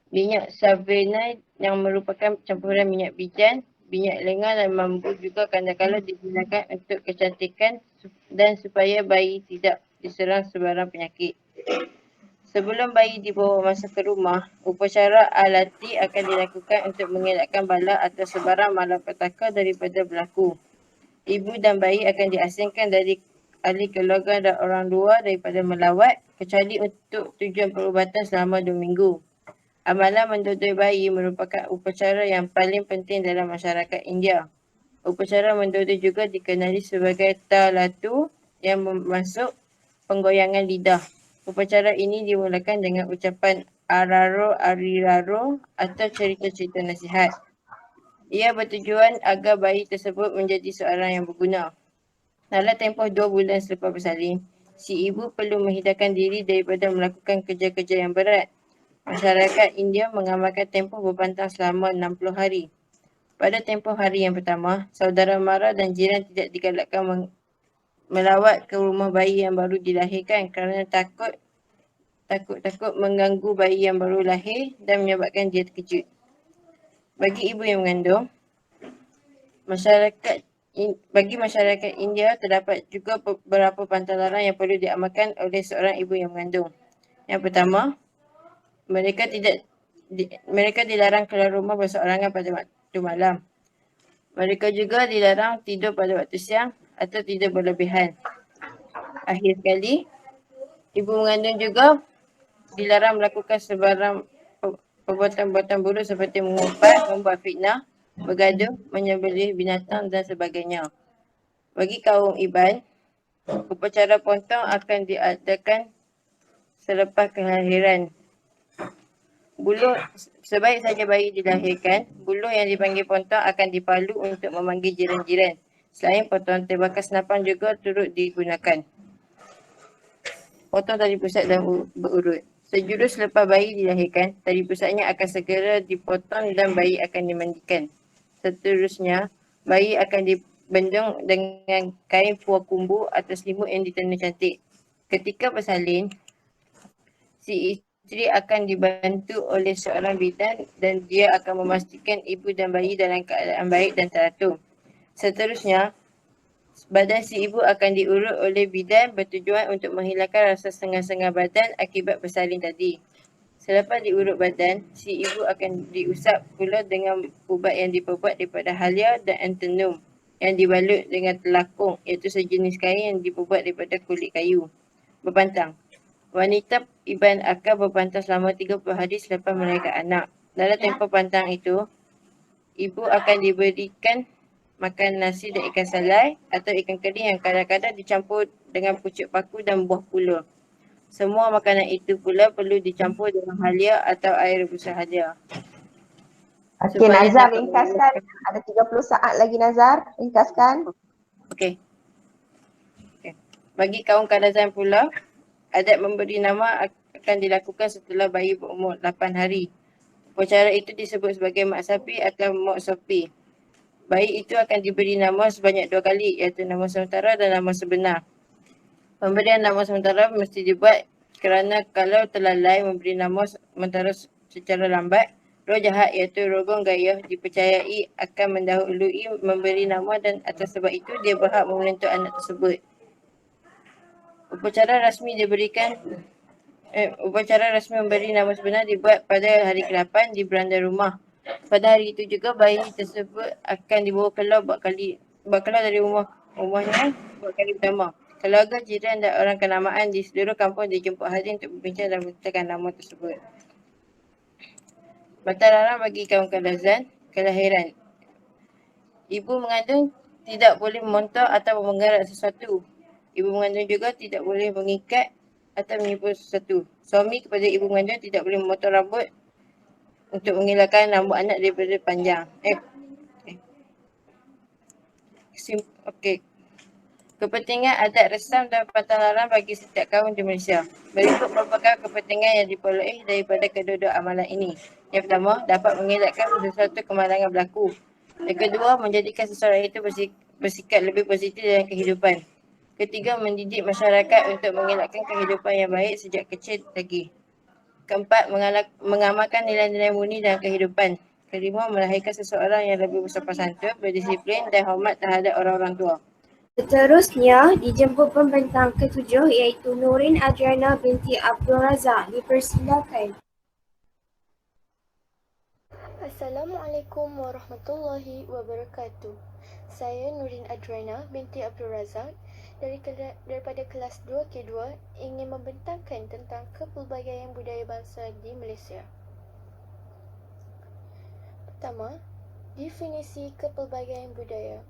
Speaker 3: Minyak Savenite yang merupakan campuran minyak bijan minyak lengan dan bambu juga kadang-kadang digunakan untuk kecantikan dan supaya bayi tidak diserang sebarang penyakit. Sebelum bayi dibawa masuk ke rumah, upacara alati akan dilakukan untuk mengelakkan bala atau sebarang malapetaka daripada berlaku. Ibu dan bayi akan diasingkan dari ahli keluarga dan orang luar daripada melawat kecuali untuk tujuan perubatan selama 2 minggu. Amalan mendodoi bayi merupakan upacara yang paling penting dalam masyarakat India. Upacara mendodoi juga dikenali sebagai talatu yang bermaksud penggoyangan lidah. Upacara ini dimulakan dengan ucapan araro ariraro atau cerita-cerita nasihat. Ia bertujuan agar bayi tersebut menjadi seorang yang berguna. Dalam tempoh 2 bulan selepas bersalin, si ibu perlu menghindarkan diri daripada melakukan kerja-kerja yang berat. Masyarakat India mengamalkan tempoh berpantang selama 60 hari. Pada tempoh hari yang pertama, saudara mara dan jiran tidak digalakkan melawat ke rumah bayi yang baru dilahirkan kerana takut mengganggu bayi yang baru lahir dan menyebabkan dia terkejut. Bagi ibu yang mengandung, bagi masyarakat India terdapat juga beberapa pantang larang yang perlu diamalkan oleh seorang ibu yang mengandung. Yang pertama, mereka dilarang keluar rumah berseorangan pada waktu malam. Mereka juga dilarang tidur pada waktu siang atau tidur berlebihan. Akhir sekali, ibu mengandung juga dilarang melakukan sebarang perbuatan-perbuatan buruk seperti mengumpat, membuat fitnah, bergaduh, menyembelih binatang dan sebagainya. Bagi kaum Iban, upacara pontong akan diadakan selepas kelahiran. Sebaik saja bayi dilahirkan, buluh yang dipanggil pontong akan dipalu untuk memanggil jiran-jiran. Selain potong, terbakar senapan juga turut digunakan. Potong tali pusat dan berurut. Sejurus selepas bayi dilahirkan, tali pusatnya akan segera dipotong dan bayi akan dimandikan. Seterusnya, bayi akan dibendung dengan kain puak kumbu atau selimut yang ditena cantik. Ketika bersalin, si isteri akan dibantu oleh seorang bidan dan dia akan memastikan ibu dan bayi dalam keadaan baik dan teratur. Seterusnya, badan si ibu akan diurut oleh bidan bertujuan untuk menghilangkan rasa sengal-sengal badan akibat bersalin tadi. Selepas diurut badan, si ibu akan diusap pula dengan ubat yang diperbuat daripada halia dan antenum yang dibalut dengan telakung, iaitu sejenis kain yang diperbuat daripada kulit kayu. Berpantang. Wanita Iban akan berpantang selama 30 hari selepas melahirkan anak. Dalam tempoh pantang itu, ibu akan diberikan makan nasi dan ikan salai atau ikan kering yang kadang-kadang dicampur dengan pucuk paku dan buah pula. Semua makanan itu pula perlu dicampur dengan halia atau air rebus halia.
Speaker 1: Okey, Nazar ringkaskan. Ada 30 saat lagi Nazar. Ringkaskan.
Speaker 3: Okey. Bagi kaum Kadazan pula, adat memberi nama akan dilakukan setelah bayi berumur 8 hari. Upacara itu disebut sebagai mak sapi atau mok sopi. Bayi itu akan diberi nama sebanyak 2 kali, iaitu nama sementara dan nama sebenar. Pemberian nama sementara mesti dibuat kerana kalau terlalai memberi nama sementara secara lambat, roh jahat iaitu rogong gayah dipercayai akan mendahului memberi nama dan atas sebab itu dia berhak memelintut anak tersebut. Upacara rasmi memberi nama sebenar dibuat pada hari ke-8 di beranda rumah. Pada hari itu juga bayi tersebut akan dibawa keluar dari rumahnya buat kali pertama. Keluarga, jiran dan orang kenamaan di seluruh kampung dijemput hadir untuk berbincang dan menentukan nama tersebut. Batal larang bagi kaum Kadazan, kelahiran. Ibu mengandung tidak boleh memontok atau menggarap sesuatu. Ibu mengandung juga tidak boleh mengikat atau menipu sesuatu. Suami kepada ibu mengandung tidak boleh memotong rambut untuk mengelakkan rambut anak daripada panjang. Kepentingan adat resam dan pantang larang bagi setiap kaum di Malaysia. Berikut merupakan kepentingan yang diperoleh daripada kedua-dua amalan ini. Yang pertama, dapat mengelakkan sesuatu kemalangan berlaku. Yang kedua, menjadikan seseorang itu bersikap lebih positif dalam kehidupan. Ketiga, mendidik masyarakat untuk mengelakkan kehidupan yang baik sejak kecil lagi. Keempat, mengamalkan nilai-nilai murni dalam kehidupan. Kelima, melahirkan seseorang yang lebih bersopan santun, berdisiplin dan hormat terhadap orang-orang tua.
Speaker 5: Seterusnya, dijemput pembentang ketujuh iaitu Nurin Adriana binti Abdul Razak. Dipersilakan.
Speaker 11: Assalamualaikum warahmatullahi wabarakatuh. Saya Nurin Adriana binti Abdul Razak daripada kelas 2K2 ingin membentangkan tentang kepelbagaian budaya bangsa di Malaysia. Pertama, definisi kepelbagaian budaya.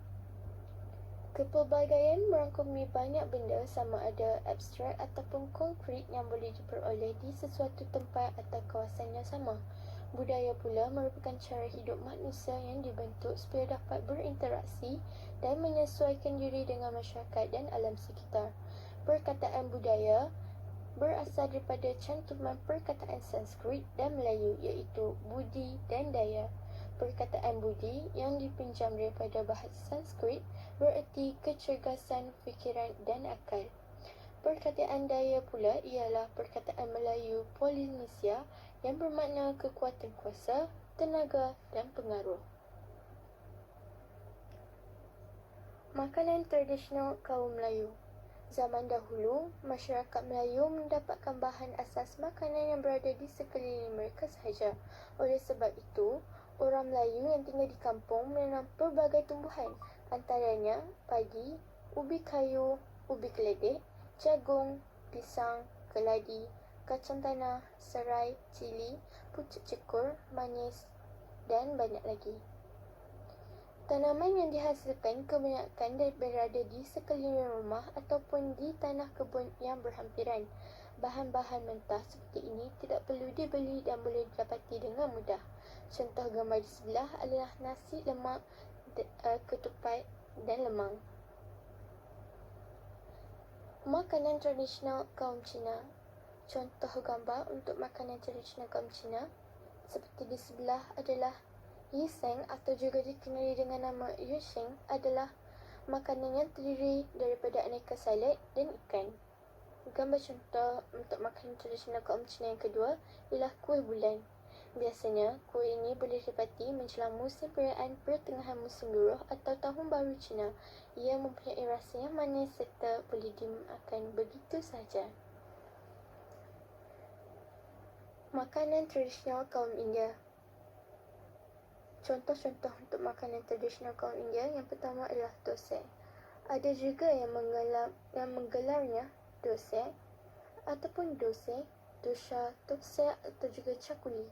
Speaker 11: Kepelbagaian merangkumi banyak benda sama ada abstrak ataupun konkret yang boleh diperoleh di sesuatu tempat atau kawasan yang sama. Budaya pula merupakan cara hidup manusia yang dibentuk supaya dapat berinteraksi dan menyesuaikan diri dengan masyarakat dan alam sekitar. Perkataan budaya berasal daripada cantuman perkataan Sanskrit dan Melayu iaitu budi dan daya. Perkataan budi yang dipinjam daripada bahasa Sanskrit bererti kecergasan fikiran dan akal. Perkataan daya pula ialah perkataan Melayu Polinesia yang bermakna kekuatan kuasa, tenaga dan pengaruh. Makanan tradisional kaum Melayu. Zaman dahulu, masyarakat Melayu mendapatkan bahan asas makanan yang berada di sekeliling mereka sahaja. Oleh sebab itu, orang Melayu yang tinggal di kampung menanam pelbagai tumbuhan, antaranya padi, ubi kayu, ubi keledek, jagung, pisang, keladi, kacang tanah, serai, cili, pucuk cekur, manis dan banyak lagi. Tanaman yang dihasilkan kebanyakan berada di sekeliling rumah ataupun di tanah kebun yang berhampiran. Bahan-bahan mentah seperti ini tidak perlu dibeli dan boleh didapati dengan mudah. Contoh gambar di sebelah adalah nasi lemak, ketupat dan lemang. Makanan tradisional kaum Cina. Contoh gambar untuk makanan tradisional kaum Cina seperti di sebelah adalah Yiseng atau juga dikenali dengan nama Yusheng adalah makanan yang terdiri daripada aneka salad dan ikan. Gambar contoh untuk makanan tradisional kaum Cina yang kedua ialah kuih bulan. Biasanya, kuih ini boleh didapati menjelang musim perayaan pertengahan musim luruh atau tahun baru Cina. Ia mempunyai rasa yang manis serta boleh dimakan begitu sahaja. Makanan tradisional kaum India. Contoh-contoh untuk makanan tradisional kaum India yang pertama adalah dosai. Ada juga yang menggelarnya dosai ataupun dosai, dosha, tosai atau juga cakuli.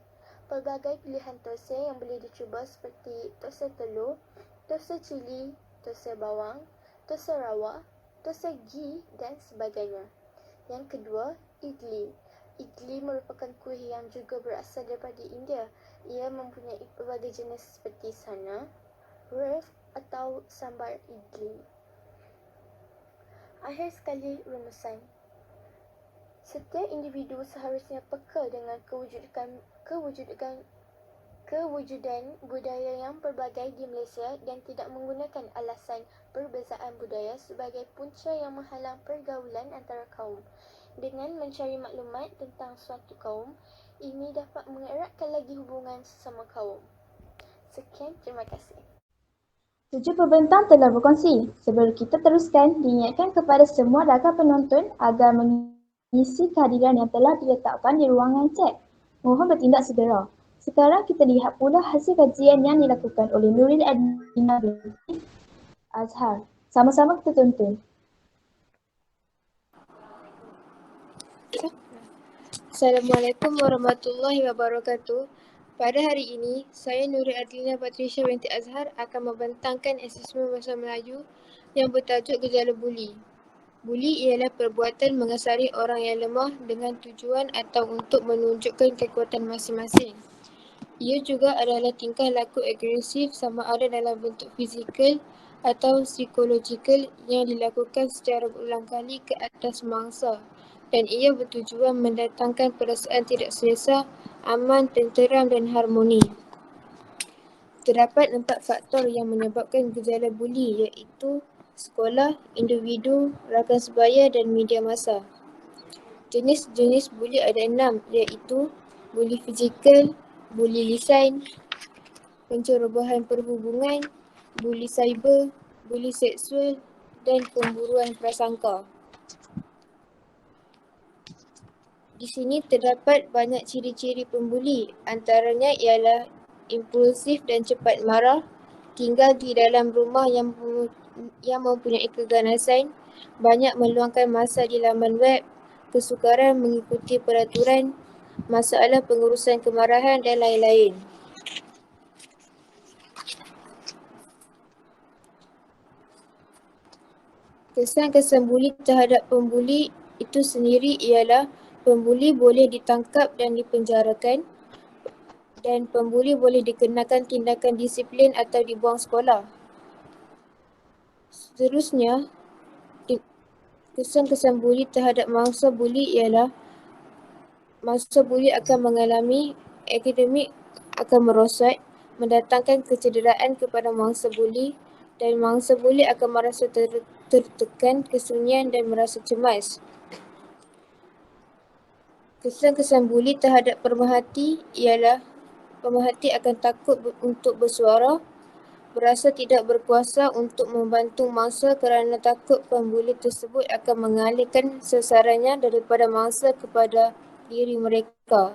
Speaker 11: Pelbagai pilihan tosai yang boleh dicuba seperti tosai telur, tosai cili, tosai bawang, tosai rawa, tosai ghee dan sebagainya. Yang kedua, idli. Idli merupakan kuih yang juga berasal daripada India. Ia mempunyai pelbagai jenis seperti sana, ref atau sambar idli. Akhir sekali, rumusan. Setiap individu seharusnya peka dengan kewujudan budaya yang pelbagai di Malaysia dan tidak menggunakan alasan perbezaan budaya sebagai punca yang menghalang pergaulan antara kaum. Dengan mencari maklumat tentang suatu kaum, ini dapat mengeratkan lagi hubungan sesama kaum. Sekian, terima kasih.
Speaker 4: 7 pembentang telah berkongsi. Sebelum kita teruskan, diingatkan kepada semua rakan penonton agar mengisi kehadiran yang telah diletakkan di ruangan chat. Mohon bertindak segera. Sekarang kita lihat pula hasil kajian yang dilakukan oleh Nurin Adriana binti Azhar. Sama-sama kita tonton.
Speaker 12: Assalamualaikum warahmatullahi wabarakatuh. Pada hari ini, saya Nurin Adriana Patricia binti Azhar akan membentangkan asesmen bahasa Melayu yang bertajuk gejala buli. Buli ialah perbuatan mengasari orang yang lemah dengan tujuan atau untuk menunjukkan kekuatan masing-masing. Ia juga adalah tingkah laku agresif sama ada dalam bentuk fizikal atau psikologikal yang dilakukan secara berulang kali ke atas mangsa. Dan ia bertujuan mendatangkan perasaan tidak selesa, aman, tenteram dan harmoni. Terdapat 4 faktor yang menyebabkan gejala buli iaitu sekolah, individu, rakan sebaya dan media massa. Jenis-jenis buli ada 6 iaitu buli fizikal, buli lisan, pencerobohan perhubungan, buli cyber, buli seksual dan pemburuan prasangka. Di sini terdapat banyak ciri-ciri pembuli, antaranya ialah impulsif dan cepat marah, tinggal di dalam rumah yang mempunyai keganasan, banyak meluangkan masa di laman web, kesukaran mengikuti peraturan, masalah pengurusan kemarahan dan lain-lain. Kesan-kesan buli terhadap pembuli itu sendiri ialah pembuli boleh ditangkap dan dipenjarakan, dan pembuli boleh dikenakan tindakan disiplin atau dibuang sekolah. Seterusnya, kesan-kesan buli terhadap mangsa buli ialah mangsa buli akan mengalami akademik akan merosot, mendatangkan kecederaan kepada mangsa buli, dan mangsa buli akan merasa tertekan, kesunyian dan merasa cemas. Kesan-kesan buli terhadap pemerhati ialah pemerhati akan takut untuk bersuara, berasa tidak berkuasa untuk membantu mangsa kerana takut pembuli tersebut akan mengalihkan sasarannya daripada mangsa kepada diri mereka,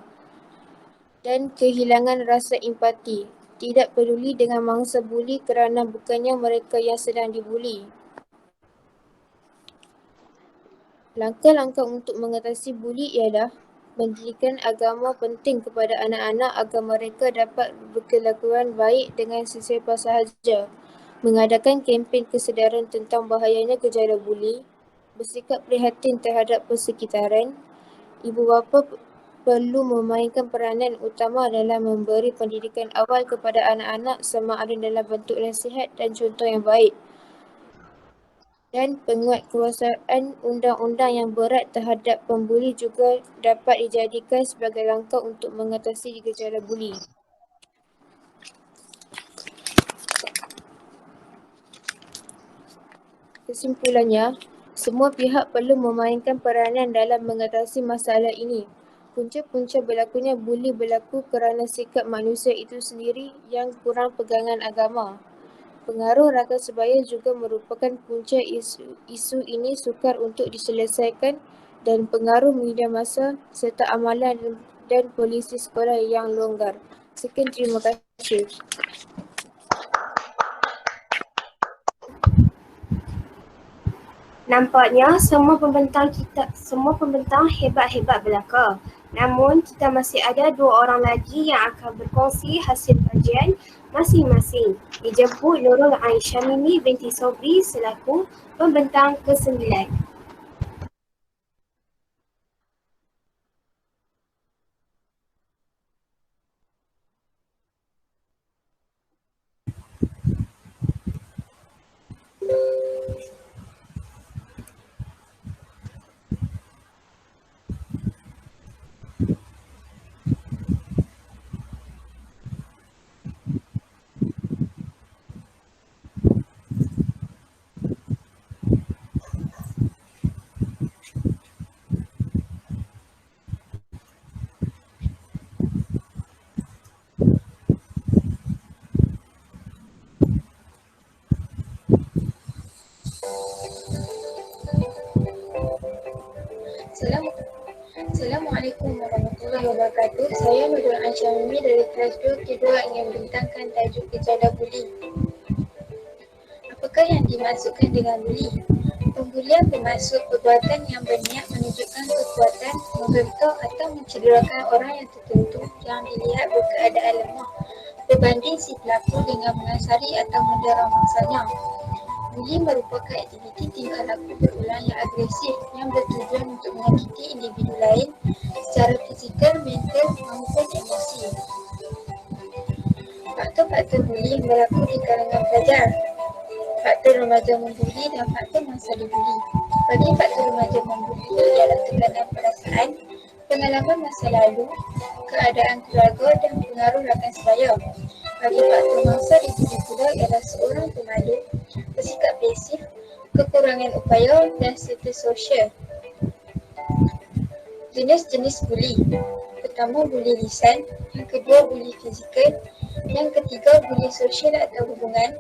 Speaker 12: dan kehilangan rasa empati, tidak peduli dengan mangsa buli kerana bukannya mereka yang sedang dibuli. Langkah-langkah untuk mengatasi buli ialah pendidikan agama penting kepada anak-anak agar mereka dapat berkelakuan baik dengan sesiapa sahaja, mengadakan kempen kesedaran tentang bahayanya gejala buli, bersikap prihatin terhadap persekitaran. Ibu bapa perlu memainkan peranan utama dalam memberi pendidikan awal kepada anak-anak sama ada dalam bentuk nasihat dan contoh yang baik, dan penguatkuasaan undang-undang yang berat terhadap pembuli juga dapat dijadikan sebagai langkah untuk mengatasi gejala buli. Kesimpulannya, semua pihak perlu memainkan peranan dalam mengatasi masalah ini. Punca-punca berlakunya buli berlaku kerana sikap manusia itu sendiri yang kurang pegangan agama. Pengaruh rakan sebaya juga merupakan punca isu ini sukar untuk diselesaikan, dan pengaruh media massa serta amalan dan polisi sekolah yang longgar. Sekian, terima kasih.
Speaker 5: Nampaknya semua pembentang hebat-hebat belaka. Namun kita masih ada 2 orang lagi yang akan berkongsi hasil kajian masing-masing. Dijemput Nurul Ain Syamimi binti Sobri selaku pembentang ke-9. Assalamualaikum warahmatullahi wabarakatuh. Saya Nurul Ain Syamimi dari kelas 2 K2 yang membentangkan tajuk gejala buli. Apakah yang dimaksudkan dengan buli? Pembulian bermaksud perbuatan yang berniat menunjukkan kekuatan, membentuk atau mencederakan orang yang tertentu yang dilihat berkeadaan lemah berbanding si pelaku dengan mengasari atau mendera mangsanya. Buli merupakan aktiviti tingkah laku berulang yang agresif yang bertujuan untuk menyakiti individu lain secara fizikal, mental maupun emosi. Faktor-faktor buli yang berlaku di kalangan pelajar. Faktor remaja membuli dan faktor masa dibuli. Bagi faktor remaja membuli ialah tekanan perasaan, pengalaman masa lalu, keadaan keluarga dan pengaruh rakan sebaya. Bagi faktor masa dibuli pula ialah seorang pemalu, bersikap pasif, kekurangan upaya dan status sosial. Jenis-jenis buli. pertama buli lisan, yang kedua buli fizikal, yang ketiga buli sosial atau hubungan,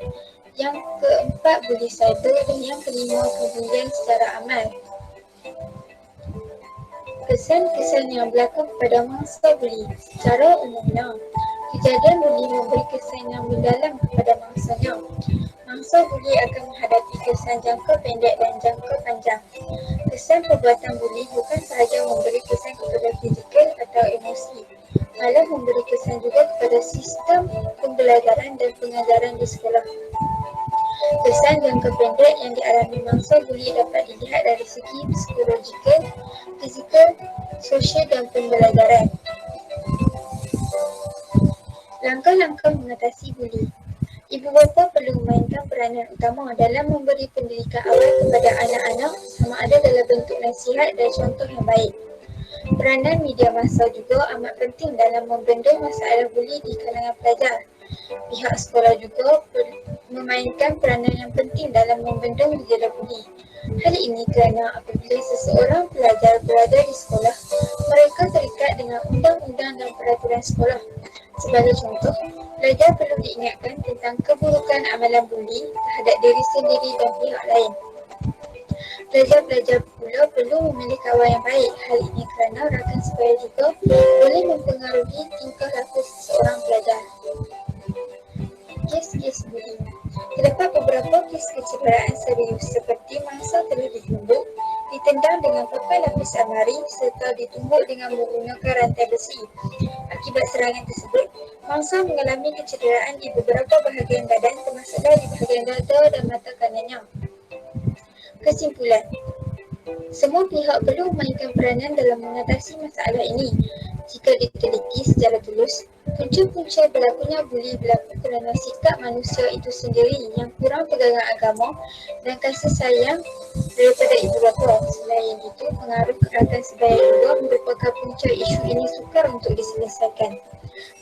Speaker 5: yang keempat buli cyber dan yang kelima kebulian secara amal. Kesan-kesan yang berlaku pada mangsa buli. Secara umumnya, kejadian buli memberi kesan yang mendalam kepada mangsanya. Mangsa buli akan menghadapi kesan jangka pendek dan jangka panjang. Kesan perbuatan buli bukan sahaja memberi kesan kepada fizikal atau emosi, malah memberi kesan juga kepada sistem pembelajaran dan pengajaran di sekolah. Kesan jangka pendek yang dialami mangsa buli dapat dilihat dari segi psikologikal, fizikal, sosial dan pembelajaran. Langkah-langkah mengatasi buli. Ibu bapa perlu memainkan peranan utama dalam memberi pendidikan awal kepada anak-anak, sama ada dalam bentuk nasihat dan contoh yang baik. Peranan media massa juga amat penting dalam membendung masalah buli di kalangan pelajar. Pihak sekolah juga memainkan peranan yang penting dalam membendung gejala buli. Hal ini kerana apabila seseorang pelajar berada di sekolah, mereka terikat dengan undang-undang dan peraturan sekolah. Sebagai contoh, pelajar perlu diingatkan tentang keburukan amalan buli terhadap diri sendiri dan pihak lain. Pelajar-pelajar pula perlu memilih kawan yang baik. Hal ini kerana rakan sebaya juga boleh mempengaruhi tingkah laku seseorang pelajar. Kes-kes buli. Terdapat beberapa kes kecederaan serius seperti mangsa telah ditumbuk, ditendang dengan papan lapis amari serta ditumbuk dengan menggunakan rantai besi. Akibat serangan tersebut, mangsa mengalami kecederaan di beberapa bahagian badan termasuklah di bahagian dada dan mata kanannya. Kesimpulan, semua pihak perlu memainkan peranan dalam mengatasi masalah ini. Jika diteliti secara tulus, punca-punca berlakunya buli berlaku kerana sikap manusia itu sendiri yang kurang pegangan agama dan kasih sayang daripada ibu bapa. Selain itu, pengaruh rakan sebaya juga merupakan punca isu ini sukar untuk diselesaikan.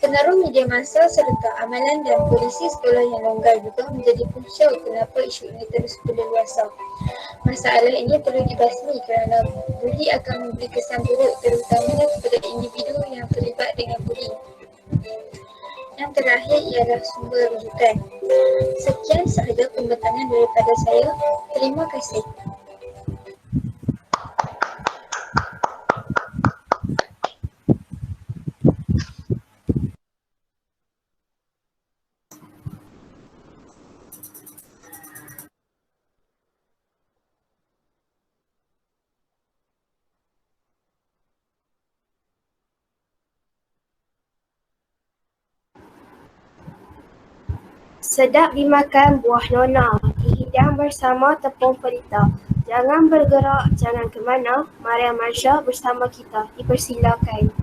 Speaker 5: Pengaruh media massa serta amalan dan polisi sekolah yang longgar juga menjadi punca kenapa isu ini terus berleluasa. Masalah ini perlu dibasmi kerana buli akan memberi kesan buruk terutamanya kepada individu yang terlibat dengan buli. Yang terakhir ialah sumber rujukan. Sekian sahaja pembentangan daripada saya. Terima kasih.
Speaker 13: Sedap dimakan buah nona, dihidang bersama tepung pelita. Jangan bergerak, jangan ke mana. Maria Marsha bersama kita. Dipersilakan.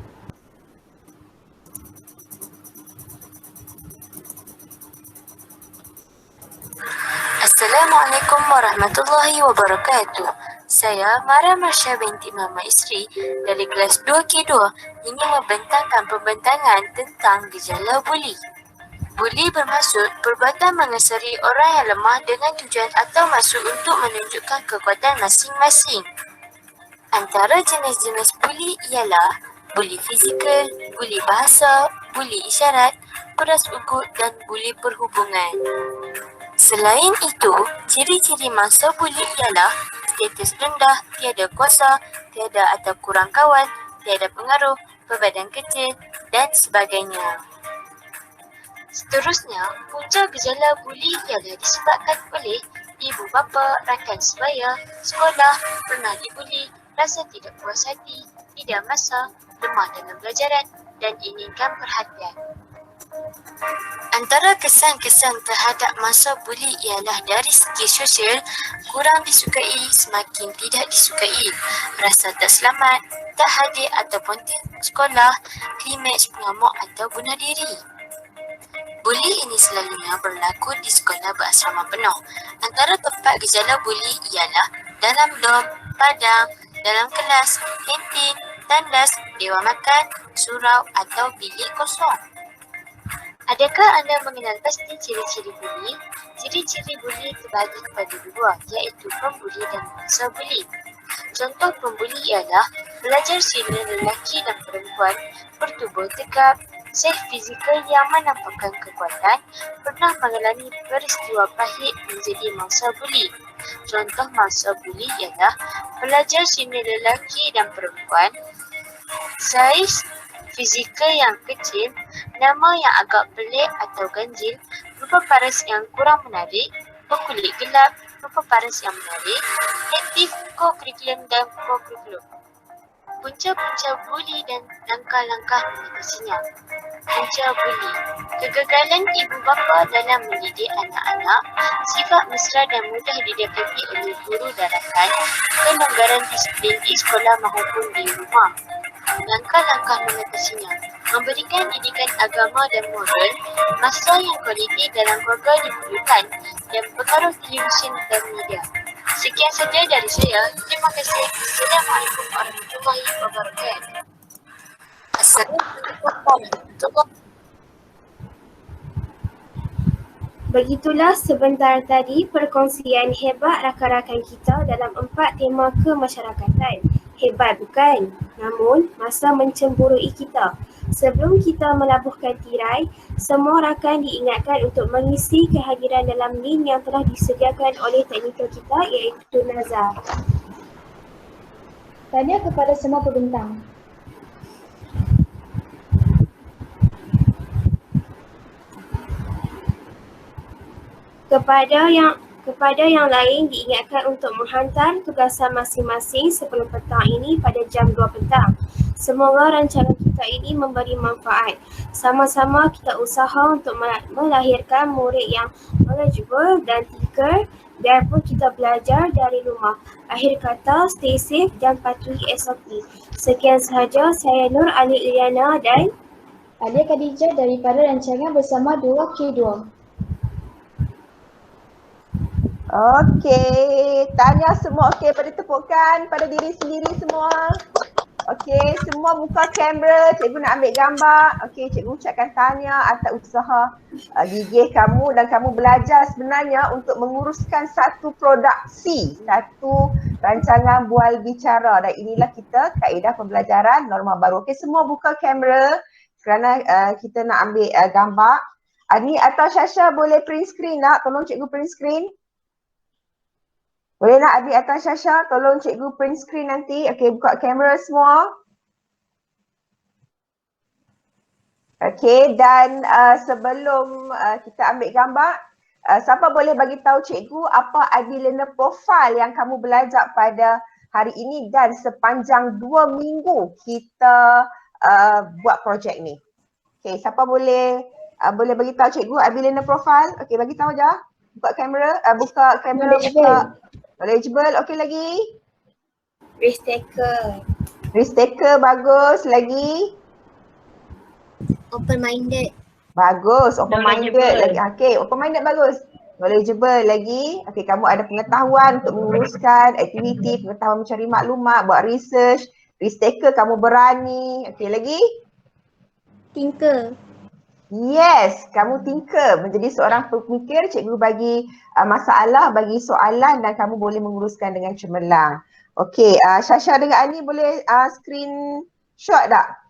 Speaker 14: Assalamualaikum warahmatullahi wabarakatuh. Saya Maria Marsha binti Mama Isri dari kelas 2K2 ingin membentangkan pembentangan tentang gejala buli. Buli bermaksud perbuatan mengesari orang yang lemah dengan tujuan atau maksud untuk menunjukkan kekuatan masing-masing. Antara jenis-jenis buli ialah buli fizikal, buli bahasa, buli isyarat, peras ugut dan buli perhubungan. Selain itu, ciri-ciri mangsa buli ialah status rendah, tiada kuasa, tiada atau kurang kawan, tiada pengaruh, berbadan kecil dan sebagainya. Seterusnya, punca gejala buli ialah disebabkan oleh ibu bapa, rakan sebaya, sekolah, pernah dibuli, rasa tidak puas hati, tidak masa, lemah dalam pelajaran dan inginkan perhatian. Antara kesan-kesan terhadap masa buli ialah dari segi sosial, kurang disukai, semakin tidak disukai, rasa tak selamat, tak hadir ataupun sekolah, klimaks pengamuk atau bunuh diri. Buli ini selalunya berlaku di sekolah berasrama penuh. Antara tempat gejala buli ialah dalam dom, padang, dalam kelas, kantin, tandas, dewan makan, surau atau bilik kosong. Adakah anda mengenal pasti ciri-ciri buli? Ciri-ciri buli terbagi kepada dua, iaitu pembuli dan mangsa buli. Contoh pembuli ialah Pelajar senior lelaki dan perempuan bertubuh tegap, sihat fizikal yang menampakkan kekuatan, pernah mengalami peristiwa pahit menjadi mangsa buli. Contoh mangsa buli ialah pelajar senior lelaki dan perempuan, saiz fizikal yang kecil, nama yang agak pelik atau ganjil, rupa paras yang kurang menarik, berkulit gelap, rupa paras yang menarik, aktif ko-kurikulum dan ko-kurikulum. Punca-punca buli dan langkah-langkah mengatasinya. Punca buli, kegagalan ibu bapa dalam mendidik anak-anak, sifat mesra dan mudah didapati oleh guru dan rakan, kelonggaran disiplin di sekolah maupun di rumah. Langkah-langkah mengatasinya, memberikan didikan agama dan moral, masa yang kualiti dalam keluarga diperlukan dan pengaruh televisyen dan media. Sekian saja dari saya. Terima kasih. Assalamualaikum warahmatullahi wabarakatuh. Assalamualaikum warahmatullahi.
Speaker 13: Begitulah sebentar tadi perkongsian hebat rakan-rakan kita dalam 4 tema kemasyarakatan. Hebat bukan? Namun, masa mencemburui kita. Sebelum kita melabuhkan tirai, semua rakan diingatkan untuk mengisi kehadiran dalam link yang telah disediakan oleh teknikal kita iaitu Nazar.
Speaker 4: Tanya kepada semua pembentang. Kepada yang lain diingatkan untuk menghantar tugasan masing-masing sebelum petang ini pada jam 2 petang. Semoga rancangan kita ini memberi manfaat. Sama-sama kita usaha untuk melahirkan murid yang knowledgeable dan thinker biarpun kita belajar dari rumah. Akhir kata, stay safe dan patuhi SOP. Sekian sahaja, saya Nur Ali Iliana dan Alia Khadijah daripada rancangan bersama 2K2.
Speaker 1: Okey, tanya semua okey pada tepukan pada diri sendiri semua. Okey, semua buka kamera, cikgu nak ambil gambar. Okey, cikgu ucapkan tanya atas usaha gigih kamu dan kamu belajar sebenarnya untuk menguruskan satu produksi, satu rancangan bual bicara dan inilah kita kaedah pembelajaran norma baru. Okey, semua buka kamera kerana kita nak ambil gambar. Ani atau Syasha boleh print screen tak? Tolong cikgu print screen. Boleh nak Abi atau Syasha? Tolong cikgu print screen nanti. Okey, buka kamera semua. Okey, dan sebelum kita ambil gambar, siapa boleh bagi tahu cikgu apa ID learner profile yang kamu belajar pada hari ini dan sepanjang 2 minggu kita buat projek ni. Okey, siapa boleh bagi tahu cikgu ID learner profile? Okey, bagi tahu je. Buka kamera, buka kamera, buka. Knowledgeable, okey lagi?
Speaker 13: Risk taker.
Speaker 1: Risk taker, bagus. Lagi?
Speaker 6: Open minded.
Speaker 1: Bagus, open minded lagi. Okey, open minded bagus. Knowledgeable lagi. Okey, kamu ada pengetahuan untuk menguruskan aktiviti, pengetahuan mencari maklumat, buat research. Risk taker, kamu berani. Okey, lagi?
Speaker 8: Thinker.
Speaker 1: Yes, kamu thinker, menjadi seorang pemikir, cikgu bagi masalah, bagi soalan dan kamu boleh menguruskan dengan cemerlang. Okey, Syasha dengan Ani boleh screenshot tak?